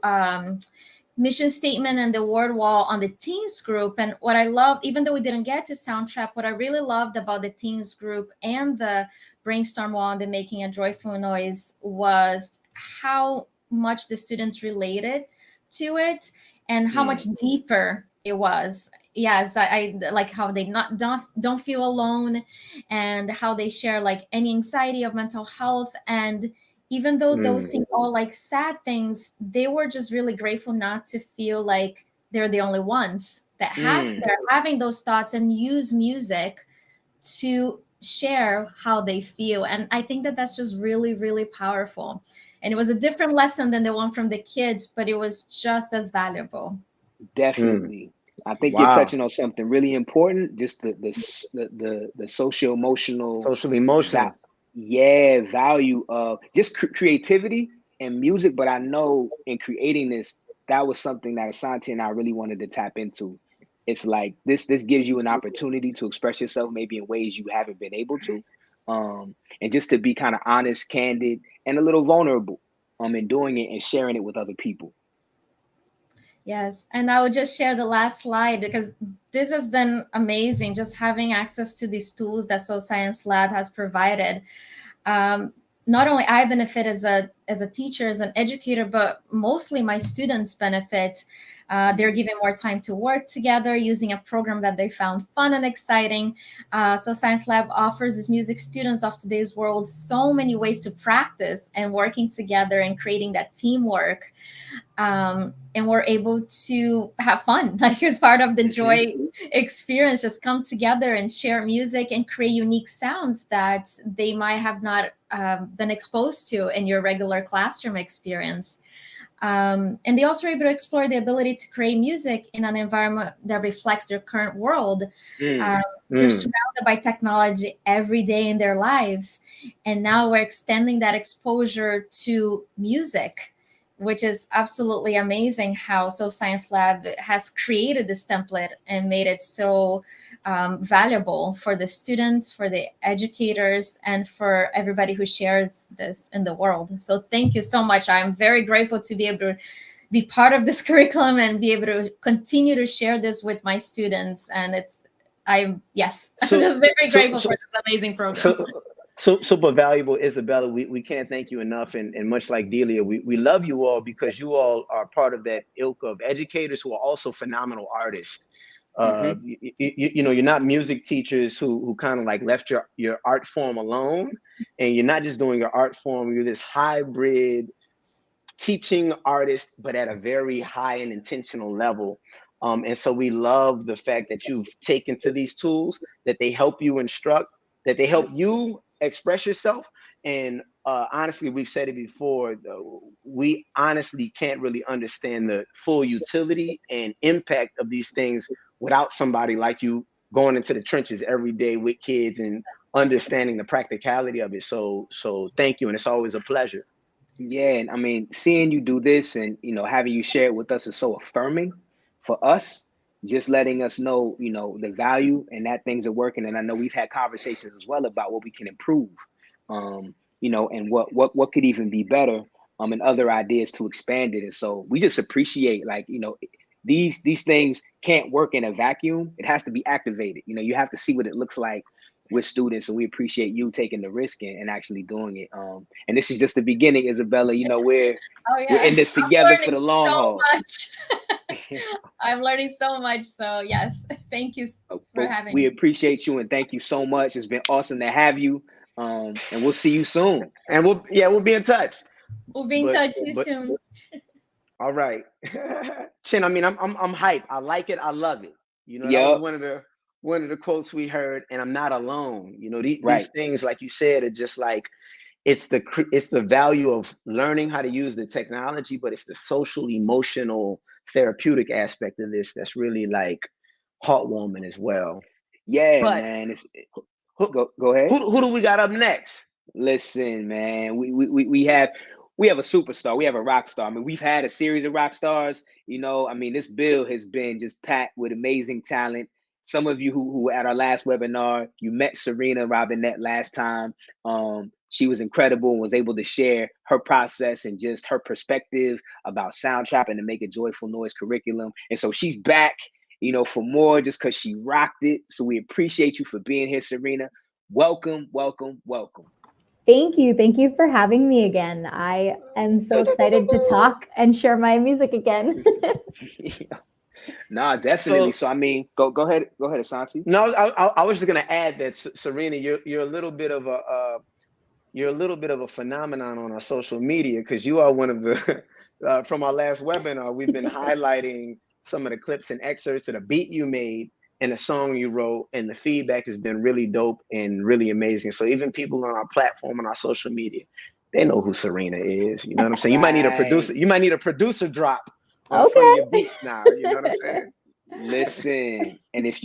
Speaker 7: mission statement and the word wall on the teens group. And what I love, even though we didn't get to Soundtrap, what I really loved about the teens group and the brainstorm wall and the Making a Joyful Noise was how much the students related to it and how much deeper it was. Yes, I like how they don't feel alone, and how they share like any anxiety of mental health. And even though those seem all like sad things, they were just really grateful not to feel like they're the only ones that they're having those thoughts, and use music to share how they feel. And I think that that's just really, really powerful. And it was a different lesson than the one from the kids, but it was just as valuable.
Speaker 2: Definitely. I think you're touching on something really important, just the social emotional value of just creativity and music. But I know in creating this, that was something that Asante and I really wanted to tap into. It's like this gives you an opportunity to express yourself maybe in ways you haven't been able to, and just to be kind of honest, candid, and a little vulnerable in doing it and sharing it with other people.
Speaker 7: Yes, and I would just share the last slide because this has been amazing, just having access to these tools that Soul Science Lab has provided. Not only I benefit as as a teacher, as an educator, but mostly my students benefit. They're given more time to work together using a program that they found fun and exciting. So Science Lab offers these music students of today's world so many ways to practice and working together and creating that teamwork. And we're able to have fun, like you're part of the joy experience, just come together and share music and create unique sounds that they might have not been exposed to in your regular classroom experience. And they also are able to explore the ability to create music in an environment that reflects their current world. They're surrounded by technology every day in their lives. And now we're extending that exposure to music, which is absolutely amazing how So Science Lab has created this template and made it so valuable for the students, for the educators, and for everybody who shares this in the world. So thank you so much. I'm very grateful to be able to be part of this curriculum and be able to continue to share this with my students. And I'm just very grateful for this amazing program.
Speaker 3: Super valuable, Isabella. We can't thank you enough. And much like Delia, we love you all because you all are part of that ilk of educators who are also phenomenal artists. You know, you're not music teachers who kind of like left your art form alone, and you're not just doing your art form. You're this hybrid teaching artist, but at a very high and intentional level. And so we love the fact that you've taken to these tools, that they help you instruct, that they help you express yourself. And honestly, we've said it before, we honestly can't really understand the full utility and impact of these things without somebody like you going into the trenches every day with kids and understanding the practicality of it. So thank you. And it's always a pleasure.
Speaker 2: Yeah, and I mean, seeing you do this and, you know, having you share it with us is so affirming for us, just letting us know, you know, the value and that things are working. And I know we've had conversations as well about what we can improve, you know, and what could even be better, and other ideas to expand it. And so we just appreciate, like, you know, these things can't work in a vacuum. It has to be activated. You know, you have to see what it looks like with students, and we appreciate you taking the risk and actually doing it. And this is just the beginning, Isabella. You know, we're in this together for the long haul.
Speaker 7: I'm learning so much. So yes, thank you for having me.
Speaker 2: We appreciate you and thank you so much. It's been awesome to have you. And we'll see you soon.
Speaker 3: And we'll be in touch.
Speaker 7: We'll be in touch soon.
Speaker 3: All right. Chin, I mean, I'm hyped. I like it. I love it. You know, that was one of the quotes we heard, and I'm not alone. You know, these things, like you said, are just like, it's the value of learning how to use the technology, but it's the social, emotional, therapeutic aspect of this that's really like heartwarming as well.
Speaker 2: Yeah, but, man. Go ahead.
Speaker 3: Who do we got up next?
Speaker 2: Listen, man, we have a superstar. We have a rock star. I mean, we've had a series of rock stars. You know, I mean, this bill has been just packed with amazing talent. Some of you who at our last webinar, you met Serena Robinette last time. She was incredible and was able to share her process and just her perspective about Soundtrap and to make a joyful noise curriculum. And so she's back, you know, for more, just because she rocked it. So we appreciate you for being here, Serena. Welcome, welcome, welcome.
Speaker 11: Thank you. Thank you for having me again. I am so excited to talk and share my music again.
Speaker 2: Nah, definitely. So I mean, go ahead, Asante.
Speaker 3: No, I was just gonna add that, Serena, you're a little bit of a phenomenon on our social media, because you are one of the from our last webinar. We've been highlighting some of the clips and excerpts of the beat you made and the song you wrote, and the feedback has been really dope and really amazing. So even people on our platform, on our social media, they know who Serena is. You know what I'm saying? You might need a producer. You might need a producer drop for your beats now. You know what I'm saying?
Speaker 2: Listen, and if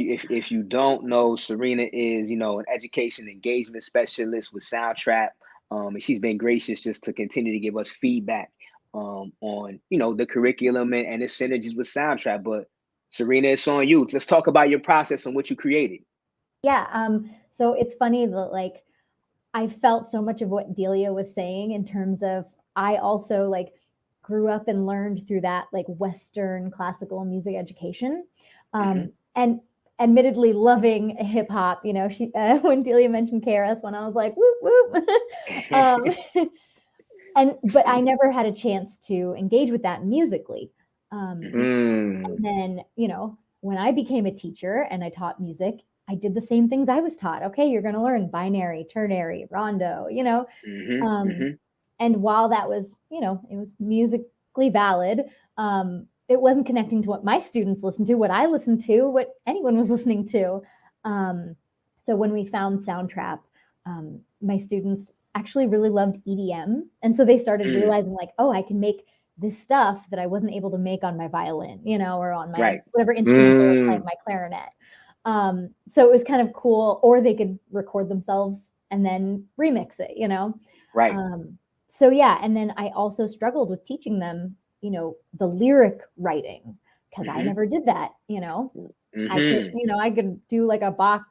Speaker 2: you don't know, Serena is, you know, an education engagement specialist with Soundtrap, and she's been gracious just to continue to give us feedback on, you know, the curriculum and its synergies with Soundtrap. But Serena, it's on you. Let's talk about your process and what you created.
Speaker 11: Yeah. So it's funny that, like, I felt so much of what Delia was saying in terms of, I also like grew up and learned through that like Western classical music education. And admittedly loving hip hop, you know, when Delia mentioned KRS-One, I was like, whoop, whoop. But I never had a chance to engage with that musically. And then, you know, when I became a teacher and I taught music, I did the same things I was taught. Okay, you're going to learn binary, ternary, rondo, you know. And while that was, you know, it was musically valid, it wasn't connecting to what my students listened to, what I listened to, what anyone was listening to. So when we found Soundtrap, my students actually really loved EDM. And so they started realizing like, oh, I can make this stuff that I wasn't able to make on my violin, you know, or on my whatever instrument they were playing, my clarinet. So it was kind of cool, or they could record themselves and then remix it, you know? So yeah, and then I also struggled with teaching them, you know, the lyric writing, because I never did that, you know? I could, you know, I could do like a Bach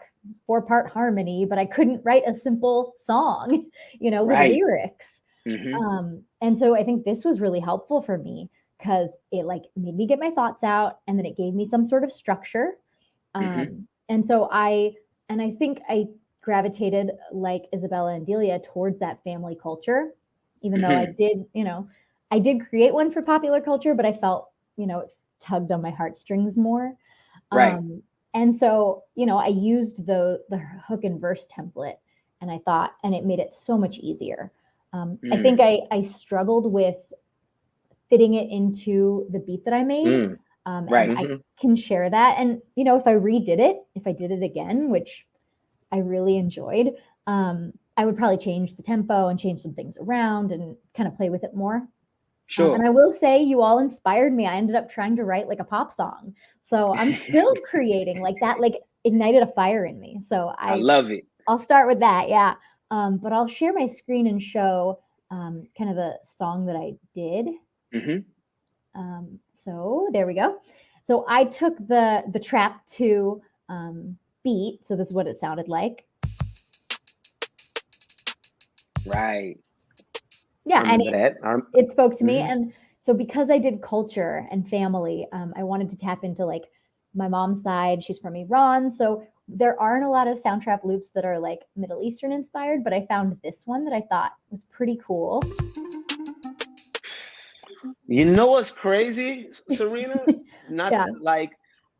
Speaker 11: 4-part harmony, but I couldn't write a simple song, you know, with lyrics. And so I think this was really helpful for me because it like made me get my thoughts out, and then it gave me some sort of structure. And so I think I gravitated like Isabella and Delia towards that family culture, even though I did, you know, I did create one for popular culture, but I felt, you know, it tugged on my heartstrings more. And so, you know, I used the hook and verse template, and I thought, and it made it so much easier. I think I struggled with fitting it into the beat that I made. And I can share that. And, you know, if I redid it, if I did it again, which I really enjoyed, I would probably change the tempo and change some things around and kind of play with it more. And I will say you all inspired me. I ended up trying to write like a pop song. So I'm still creating like that, like ignited a fire in me. So I
Speaker 2: love it.
Speaker 11: I'll start with that. Yeah. But I'll share my screen and show kind of the song that I did. So there we go. So I took the trap 2 beat. So this is what it sounded like. Yeah, and it spoke to me. And so because I did culture and family, I wanted to tap into like my mom's side. She's from Iran. So there aren't a lot of Soundtrap loops that are like Middle Eastern inspired, but I found this one that I thought was pretty cool.
Speaker 3: You know what's crazy, Serena? Like,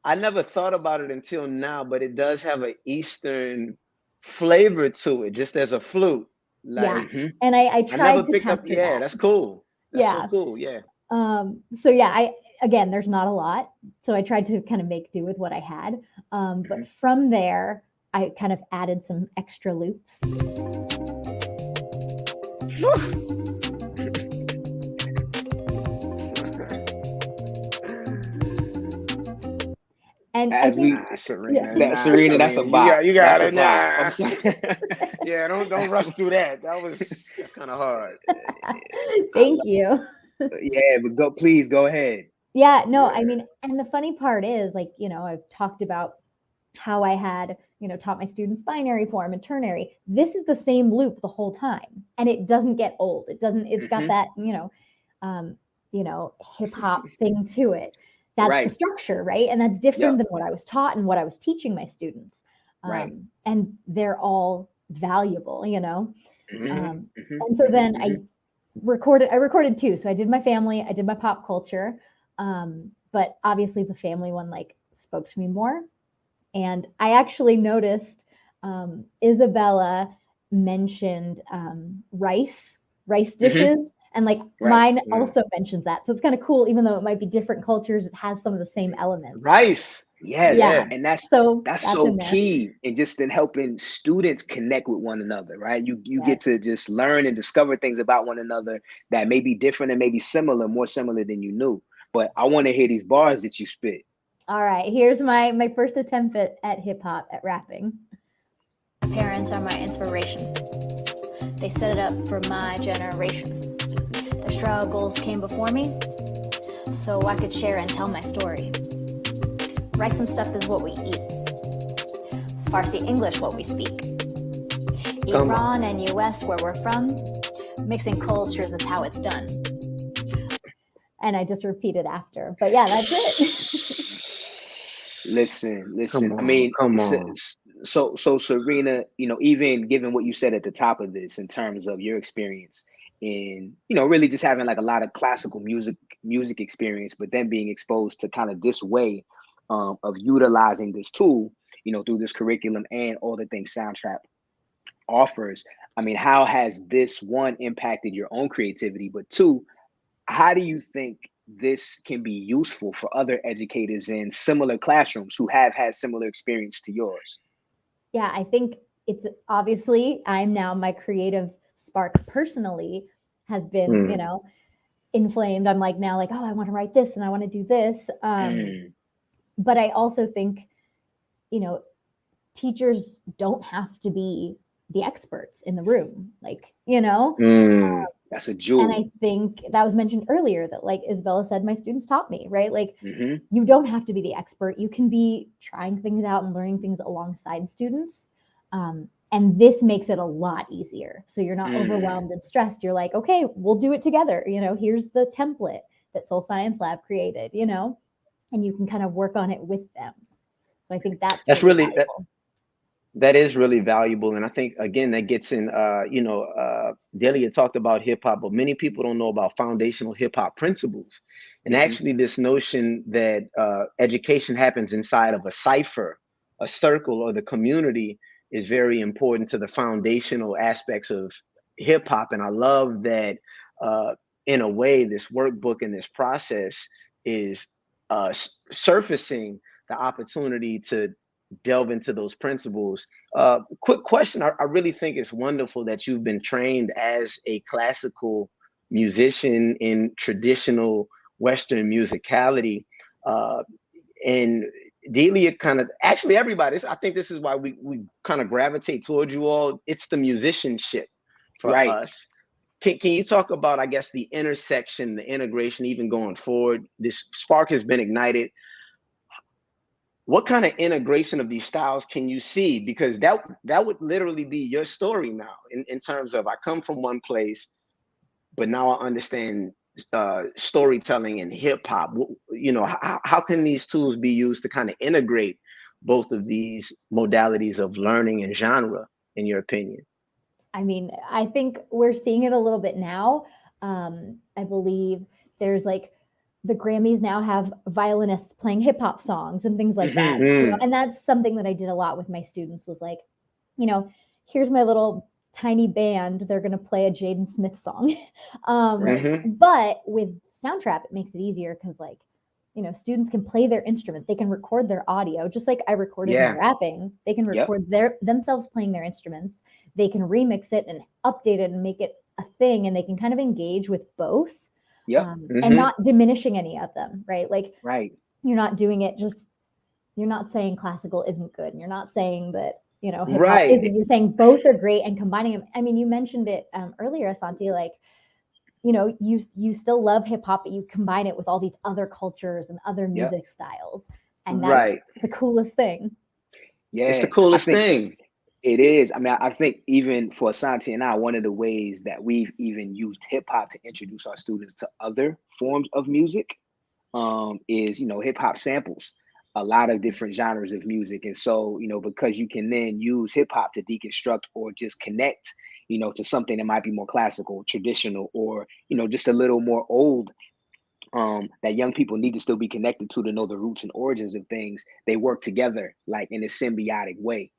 Speaker 3: I never thought about it until now, but it does have an Eastern flavor to it, just as a flute. Like,
Speaker 11: and I tried
Speaker 3: never
Speaker 11: to
Speaker 3: picked up.
Speaker 11: that.
Speaker 3: That's cool. That's so cool.
Speaker 11: So yeah, again, there's not a lot, so I tried to kind of make do with what I had. But from there, I kind of added some extra loops. And
Speaker 2: as
Speaker 11: I think,
Speaker 2: Serena, that's a bop.
Speaker 3: You got it now. Yeah, don't rush through that. That's kind of hard.
Speaker 11: Thank you.
Speaker 2: Yeah, but please go ahead.
Speaker 11: Yeah, no, I mean, and the funny part is, like, you know, I've talked about how I had, you know, taught my students binary form and ternary. This is the same loop the whole time, and it doesn't get old. It's got that, you know, hip hop thing to it. That's the structure, right? And that's different than what I was taught and what I was teaching my students. And they're all valuable, you know? And so then I recorded 2. So I did my family, I did my pop culture. But obviously the family one like spoke to me more. And I actually noticed Isabella mentioned rice dishes. And like mine also mentions that. So it's kind of cool, even though it might be different cultures, it has some of the same elements.
Speaker 2: Rice. Yes.
Speaker 11: Yeah.
Speaker 2: And that's so key in just in helping students connect with one another, right? You get to just learn and discover things about one another that may be different and maybe similar, more similar than you knew. But I want to hear these bars that you spit.
Speaker 11: All right. Here's my first attempt at hip hop, at rapping.
Speaker 12: My parents are my inspiration. They set it up for my generation. Their struggles came before me, so I could share and tell my story. Rice and stuff is what we eat. Farsi English, what we speak. Iran and US, where we're from, mixing cultures is how it's done.
Speaker 11: And I just repeated after. But yeah, that's
Speaker 2: it. Listen. I mean, come on. So Serena, you know, even given what you said at the top of this in terms of your experience in, you know, really just having like a lot of classical music experience, but then being exposed to kind of this way of utilizing this tool, you know, through this curriculum and all the things Soundtrap offers. I mean, how has this, one, impacted your own creativity, but two, how do you think this can be useful for other educators in similar classrooms who have had similar experience to yours?
Speaker 11: Yeah, I think it's obviously I'm now, my creative spark personally has been, you know, inflamed. I'm like now like, oh, I want to write this and I want to do this. But I also think, you know, teachers don't have to be the experts in the room, like, you know.
Speaker 2: That's a jewel.
Speaker 11: And I think that was mentioned earlier that, like Isabella said, my students taught me, right? Like, you don't have to be the expert. You can be trying things out and learning things alongside students. And this makes it a lot easier. So you're not overwhelmed and stressed. You're like, okay, we'll do it together. You know, here's the template that Soul Science Lab created, you know, and you can kind of work on it with them. So I think that's really valuable.
Speaker 3: That is really valuable. And I think, again, that gets in, you know, Delia talked about hip hop, but many people don't know about foundational hip hop principles. And actually this notion that education happens inside of a cipher, a circle, or the community is very important to the foundational aspects of hip hop. And I love that in a way, this workbook and this process is surfacing the opportunity to delve into those principles. Quick question. I really think it's wonderful that you've been trained as a classical musician in traditional Western musicality. And Delia kind of, actually everybody, I think this is why we kind of gravitate towards you all. It's the musicianship for us. Can you talk about, I guess, the intersection, the integration, even going forward? This spark has been ignited. What kind of integration of these styles can you see? Because that would literally be your story now in terms of, I come from one place, but now I understand storytelling and hip hop. You know, how can these tools be used to kind of integrate both of these modalities of learning and genre, in your opinion?
Speaker 11: I mean, I think we're seeing it a little bit now. I believe there's like, the Grammys now have violinists playing hip hop songs and things like that. You know? And that's something that I did a lot with my students, was like, you know, here's my little tiny band. They're going to play a Jaden Smith song. But with Soundtrap, it makes it easier because, like, you know, students can play their instruments. They can record their audio, just like I recorded my rapping. They can record themselves playing their instruments. They can remix it and update it and make it a thing. And they can kind of engage with both. And not diminishing any of them, right? Like, you're not doing it just, you're not saying classical isn't good. And you're not saying that, you know, hip hop isn't. You're saying both are great and combining them. I mean, you mentioned it earlier, Asante, like, you know, you still love hip hop, but you combine it with all these other cultures and other music styles. And that's the coolest thing.
Speaker 2: Yeah.
Speaker 3: It's the coolest thing.
Speaker 2: It is. I mean, I think even for Asante and I, one of the ways that we've even used hip hop to introduce our students to other forms of music is, you know, hip hop samples a lot of different genres of music. And so, you know, because you can then use hip hop to deconstruct or just connect, you know, to something that might be more classical, traditional, or, you know, just a little more old, that young people need to still be connected to know the roots and origins of things. They work together like in a symbiotic way.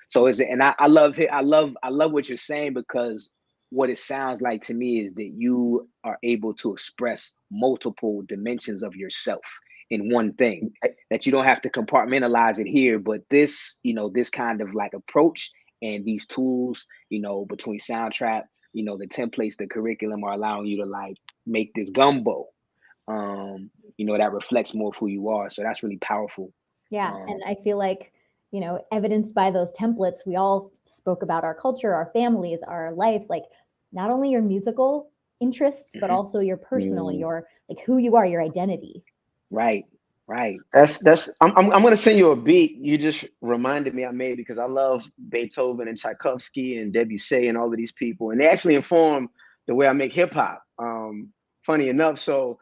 Speaker 2: So is it, and I love it. I love what you're saying, because what it sounds like to me is that you are able to express multiple dimensions of yourself in one thing, that you don't have to compartmentalize it here, but this, you know, this kind of like approach and these tools, you know, between Soundtrap, you know, the templates, the curriculum are allowing you to like make this gumbo, you know, that reflects more of who you are. So that's really powerful.
Speaker 11: Yeah. And I feel like, you know, evidenced by those templates, we all spoke about our culture, our families, our life, like not only your musical interests, but also your personal, your like who you are, your identity.
Speaker 2: Right.
Speaker 3: That's I'm gonna send you a beat you just reminded me I made, because I love Beethoven and Tchaikovsky and Debussy and all of these people, and they actually inform the way I make hip hop. Funny enough, so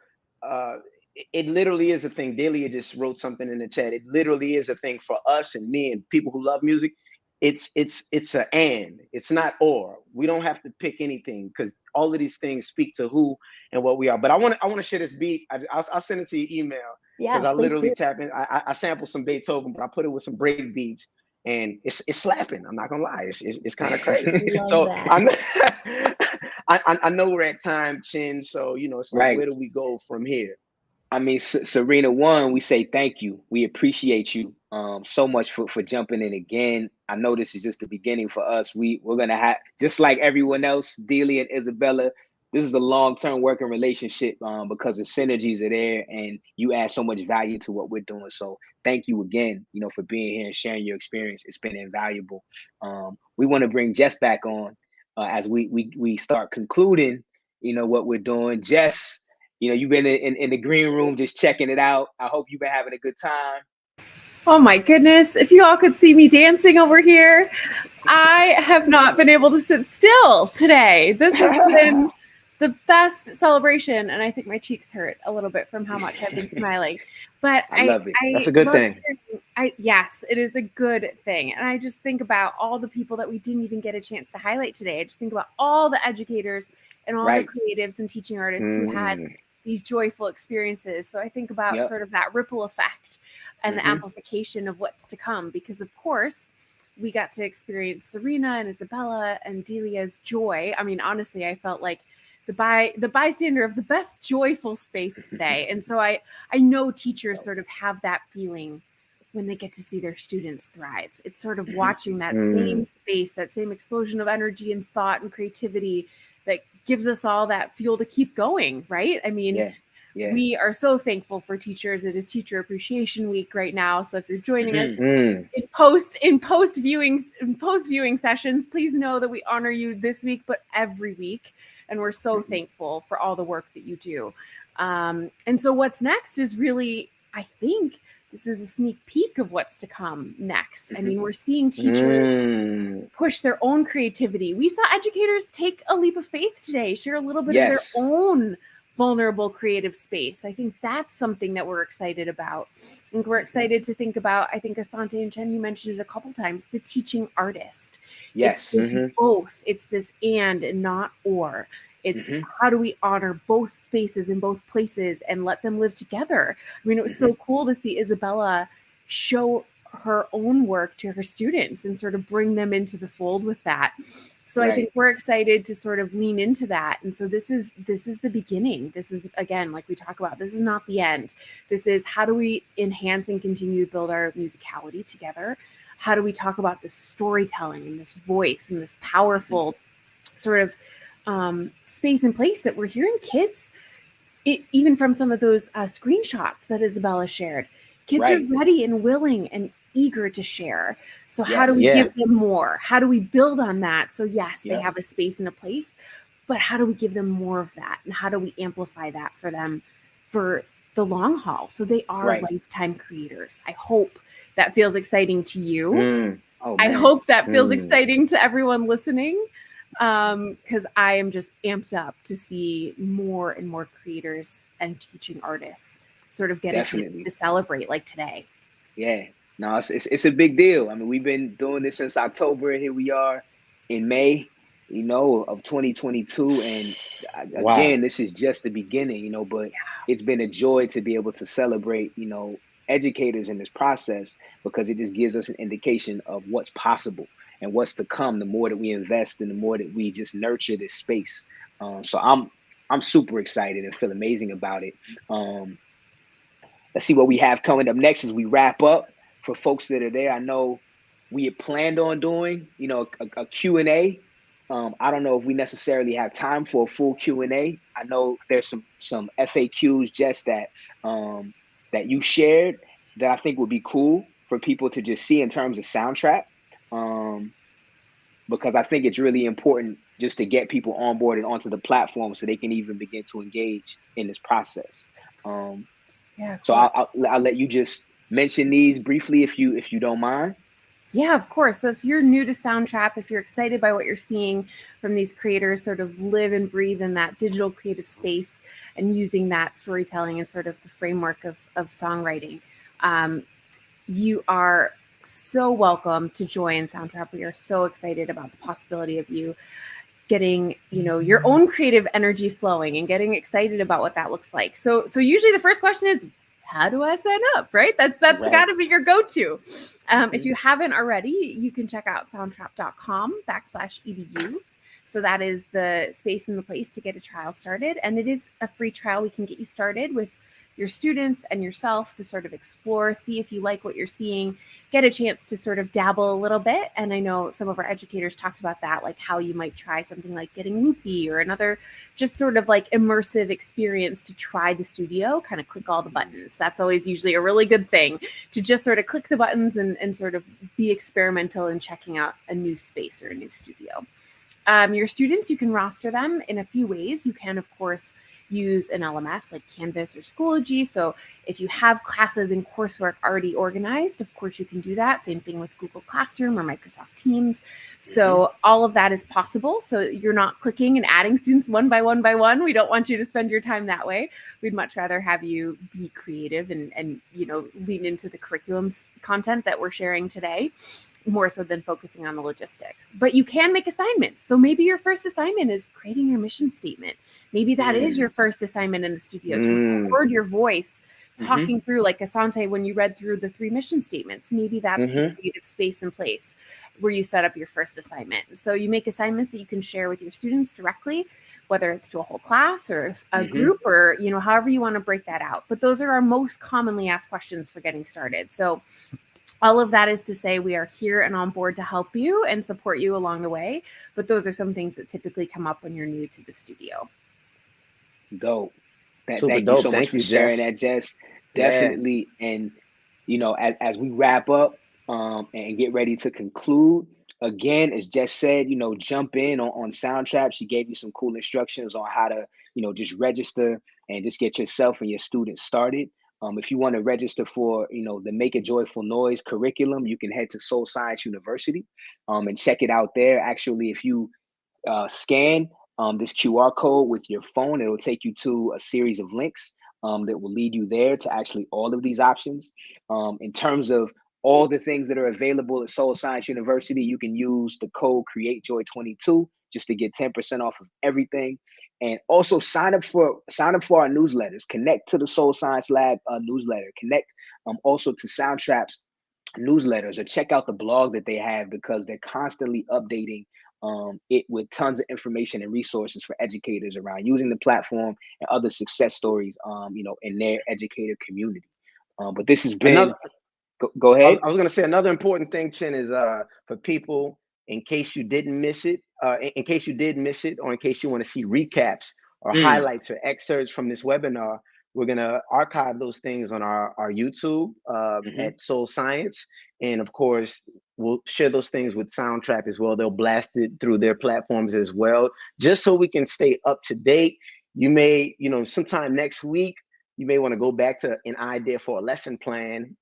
Speaker 3: it literally is a thing. Delia just wrote something in the chat. It literally is a thing for us and me and people who love music. it's a and, it's not or. We don't have to pick anything because all of these things speak to who and what we are. But I want to share this beat. I'll send it to your email because I literally tap in. I sampled some Beethoven, but I put it with some break beats, and it's slapping. I'm not gonna lie, it's kind of crazy. So I know we're at time, Chin. So it's like, where do we go from here?
Speaker 2: I mean, Serena, one, we say thank you. We appreciate you so much for jumping in again. I know this is just the beginning for us. We're gonna have, just like everyone else, Delia and Isabella, this is a long-term working relationship because the synergies are there, and you add so much value to what we're doing. So thank you again, for being here and sharing your experience. It's been invaluable. We want to bring Jess back on as we start concluding, what we're doing. Jess, you've been in the green room just checking it out. I hope you've been having a good time.
Speaker 1: Oh my goodness. If you all could see me dancing over here, I have not been able to sit still today. This has been the best celebration, and I think my cheeks hurt a little bit from how much I've been smiling. But
Speaker 2: I love it. That's a good thing.
Speaker 1: Yes, it is a good thing. And I just think about all the people that we didn't even get a chance to highlight today. I just think about all the educators and all the creatives and teaching artists who had these joyful experiences. So I think about sort of that ripple effect and the amplification of what's to come, because of course we got to experience Serena and Isabella and Delia's joy. I mean, honestly, I felt like the bystander of the best joyful space today. And so I know teachers sort of have that feeling when they get to see their students thrive. It's sort of watching that same space, that same explosion of energy and thought and creativity that gives us all that fuel to keep going, right? I mean, we are so thankful for teachers. It is Teacher Appreciation Week right now. So if you're joining us in post viewing sessions, please know that we honor you this week, but every week. And we're so thankful for all the work that you do. And so what's next is really, I think, this is a sneak peek of what's to come next. I mean, we're seeing teachers push their own creativity. We saw educators take a leap of faith today, share a little bit of their own vulnerable creative space. I think that's something that we're excited about. And we're excited to think about, I think Asante and Chen, you mentioned it a couple times, the teaching artist.
Speaker 2: Yes.
Speaker 1: It's both. It's this and not or. It's how do we honor both spaces in both places and let them live together? I mean, it was so cool to see Isabella show her own work to her students and sort of bring them into the fold with that. So I think we're excited to sort of lean into that. And so this is the beginning. This is, again, like we talk about, this is not the end. This is how do we enhance and continue to build our musicality together? How do we talk about this storytelling and this voice and this powerful sort of space and place that we're hearing kids, even from some of those screenshots that Isabella shared, kids are ready and willing and eager to share. So how do we give them more? How do we build on that? So yes, they have a space and a place, but how do we give them more of that? And how do we amplify that for them for the long haul? So they are lifetime creators. I hope that feels exciting to you. I hope that feels exciting to everyone listening. Because I am just amped up to see more and more creators and teaching artists sort of get a chance to celebrate like today.
Speaker 2: Yeah, no, it's a big deal. I mean, we've been doing this since October. Here we are in May, of 2022. And again, this is just the beginning, but it's been a joy to be able to celebrate, educators in this process, because it just gives us an indication of what's possible and what's to come. The more that we invest and the more that we just nurture this space. So I'm super excited and feel amazing about it. Let's see what we have coming up next as we wrap up. For folks that are there, I know we had planned on doing, a Q&A. I don't know if we necessarily have time for a full Q&A. I know there's some FAQs just that you shared that I think would be cool for people to just see in terms of Soundtrap. Because I think it's really important just to get people on board and onto the platform so they can even begin to engage in this process. So I'll let you just mention these briefly if you don't mind.
Speaker 1: Yeah, of course. So if you're new to Soundtrap, if you're excited by what you're seeing from these creators sort of live and breathe in that digital creative space and using that storytelling and sort of the framework of songwriting, you are so welcome to join Soundtrap. We are so excited about the possibility of you getting, you know, your own creative energy flowing and getting excited about what that looks like. So usually the first question is, how do I sign up, right? That's right. Got to be your go-to. If you haven't already, you can check out soundtrap.com/edu. So that is the space and the place to get a trial started. And it is a free trial. We can get you started with your students and yourself to sort of explore, see if you like what you're seeing, get a chance to sort of dabble a little bit. And I know some of our educators talked about that, like how you might try something like getting loopy or another just sort of like immersive experience to try the studio, kind of click all the buttons. That's always usually a really good thing, to just sort of click the buttons and sort of be experimental in checking out a new space or a new studio. Your students, you can roster them in a few ways. You can, of course, use an LMS like Canvas or Schoology. So if you have classes and coursework already organized, of course you can do that. Same thing with Google Classroom or Microsoft Teams. So all of that is possible. So you're not clicking and adding students one by one by one. We don't want you to spend your time that way. We'd much rather have you be creative and you know, lean into the curriculum's content that we're sharing today, more so than focusing on the logistics. But you can make assignments. So maybe your first assignment is creating your mission statement. Maybe that is your first assignment in the studio, to record your voice talking through, like Asante, when you read through the 3 mission statements. Maybe that's the creative space and place where you set up your first assignment. So you make assignments that you can share with your students directly, whether it's to a whole class or a group, or, you know, however you want to break that out. But those are our most commonly asked questions for getting started. So all of that is to say we are here and on board to help you and support you along the way. But those are some things that typically come up when you're new to the studio.
Speaker 2: Dope.
Speaker 3: Super
Speaker 2: thank
Speaker 3: dope.
Speaker 2: you so much for sharing that, Jess. Definitely. And, you know, as we wrap up and get ready to conclude, again, as Jess said, you know, jump in on Soundtrap. She gave you some cool instructions on how to, you know, just register and just get yourself and your students started. If you want to register for, you know, the Make a Joyful Noise curriculum, you can head to Soul Science University and check it out there. Actually, if you scan this QR code with your phone, it'll take you to a series of links that will lead you there to actually all of these options. In terms of all the things that are available at Soul Science University, you can use the code CreateJoy22 just to get 10% off of everything. And also sign up for our newsletters. Connect to the Soul Science Lab newsletter. Connect also to Soundtrap's newsletters, or check out the blog that they have, because they're constantly updating it with tons of information and resources for educators around using the platform and other success stories, you know, in their educator community. But this has been. Go ahead.
Speaker 3: I was going to say another important thing, Chin, is for people, in case you didn't miss it, in case you did miss it, or in case you want to see recaps or highlights or excerpts from this webinar, we're going to archive those things on our YouTube at Soul Science. And of course, we'll share those things with Soundtrap as well. They'll blast it through their platforms as well, just so we can stay up to date. You may, you know, sometime next week, you may want to go back to an idea for a lesson plan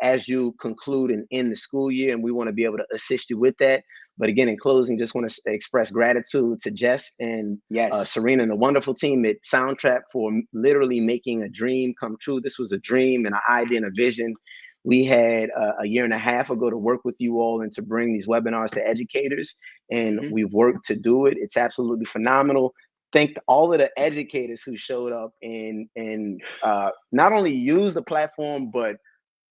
Speaker 3: as you conclude and end the school year, and we want to be able to assist you with that. But again, in closing, just want to express gratitude to Jess and Serena and the wonderful team at Soundtrap for literally making a dream come true. This was a dream and an idea and a vision we had a year and a half ago to work with you all and to bring these webinars to educators, and we've worked to do it. It's absolutely phenomenal. Thank all of the educators who showed up and not only used the platform, but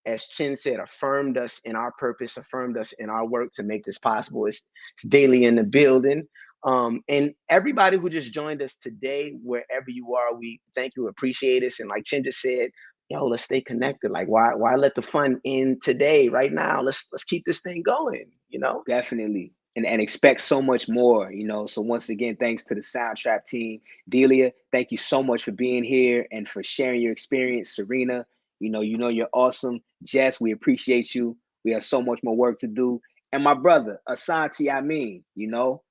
Speaker 3: as Chin said, affirmed us in our purpose, affirmed us in our work to make this possible. It's daily in the building. And everybody who just joined us today, wherever you are, we thank you, appreciate us. And like Chin just said, yo, let's stay connected. Like, why let the fun end today, right now? Let's keep this thing going, you know?
Speaker 2: Definitely. And expect so much more, you know. So once again, thanks to the Soundtrap team. Delia, thank you so much for being here and for sharing your experience. Serena, you know you're awesome. Jess, we appreciate you. We have so much more work to do. And my brother, Asante, you know,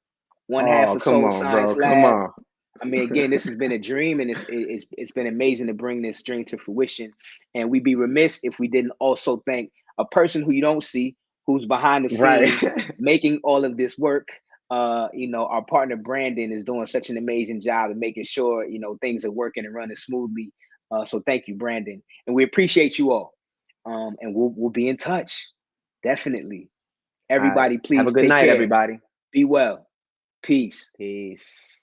Speaker 2: one half of Soul Science Lab. I mean, again, this has been a dream, and it's been amazing to bring this dream to fruition. And we'd be remiss if we didn't also thank a person who you don't see, who's behind the scenes making all of this work. You know, our partner Brandon is doing such an amazing job of making sure, you know, things are working and running smoothly. So thank you, Brandon. And we appreciate you all. And we'll be in touch. Definitely. Everybody, please
Speaker 3: have a good
Speaker 2: take
Speaker 3: night,
Speaker 2: care.
Speaker 3: everybody.
Speaker 2: Be well. Peace.
Speaker 3: Peace.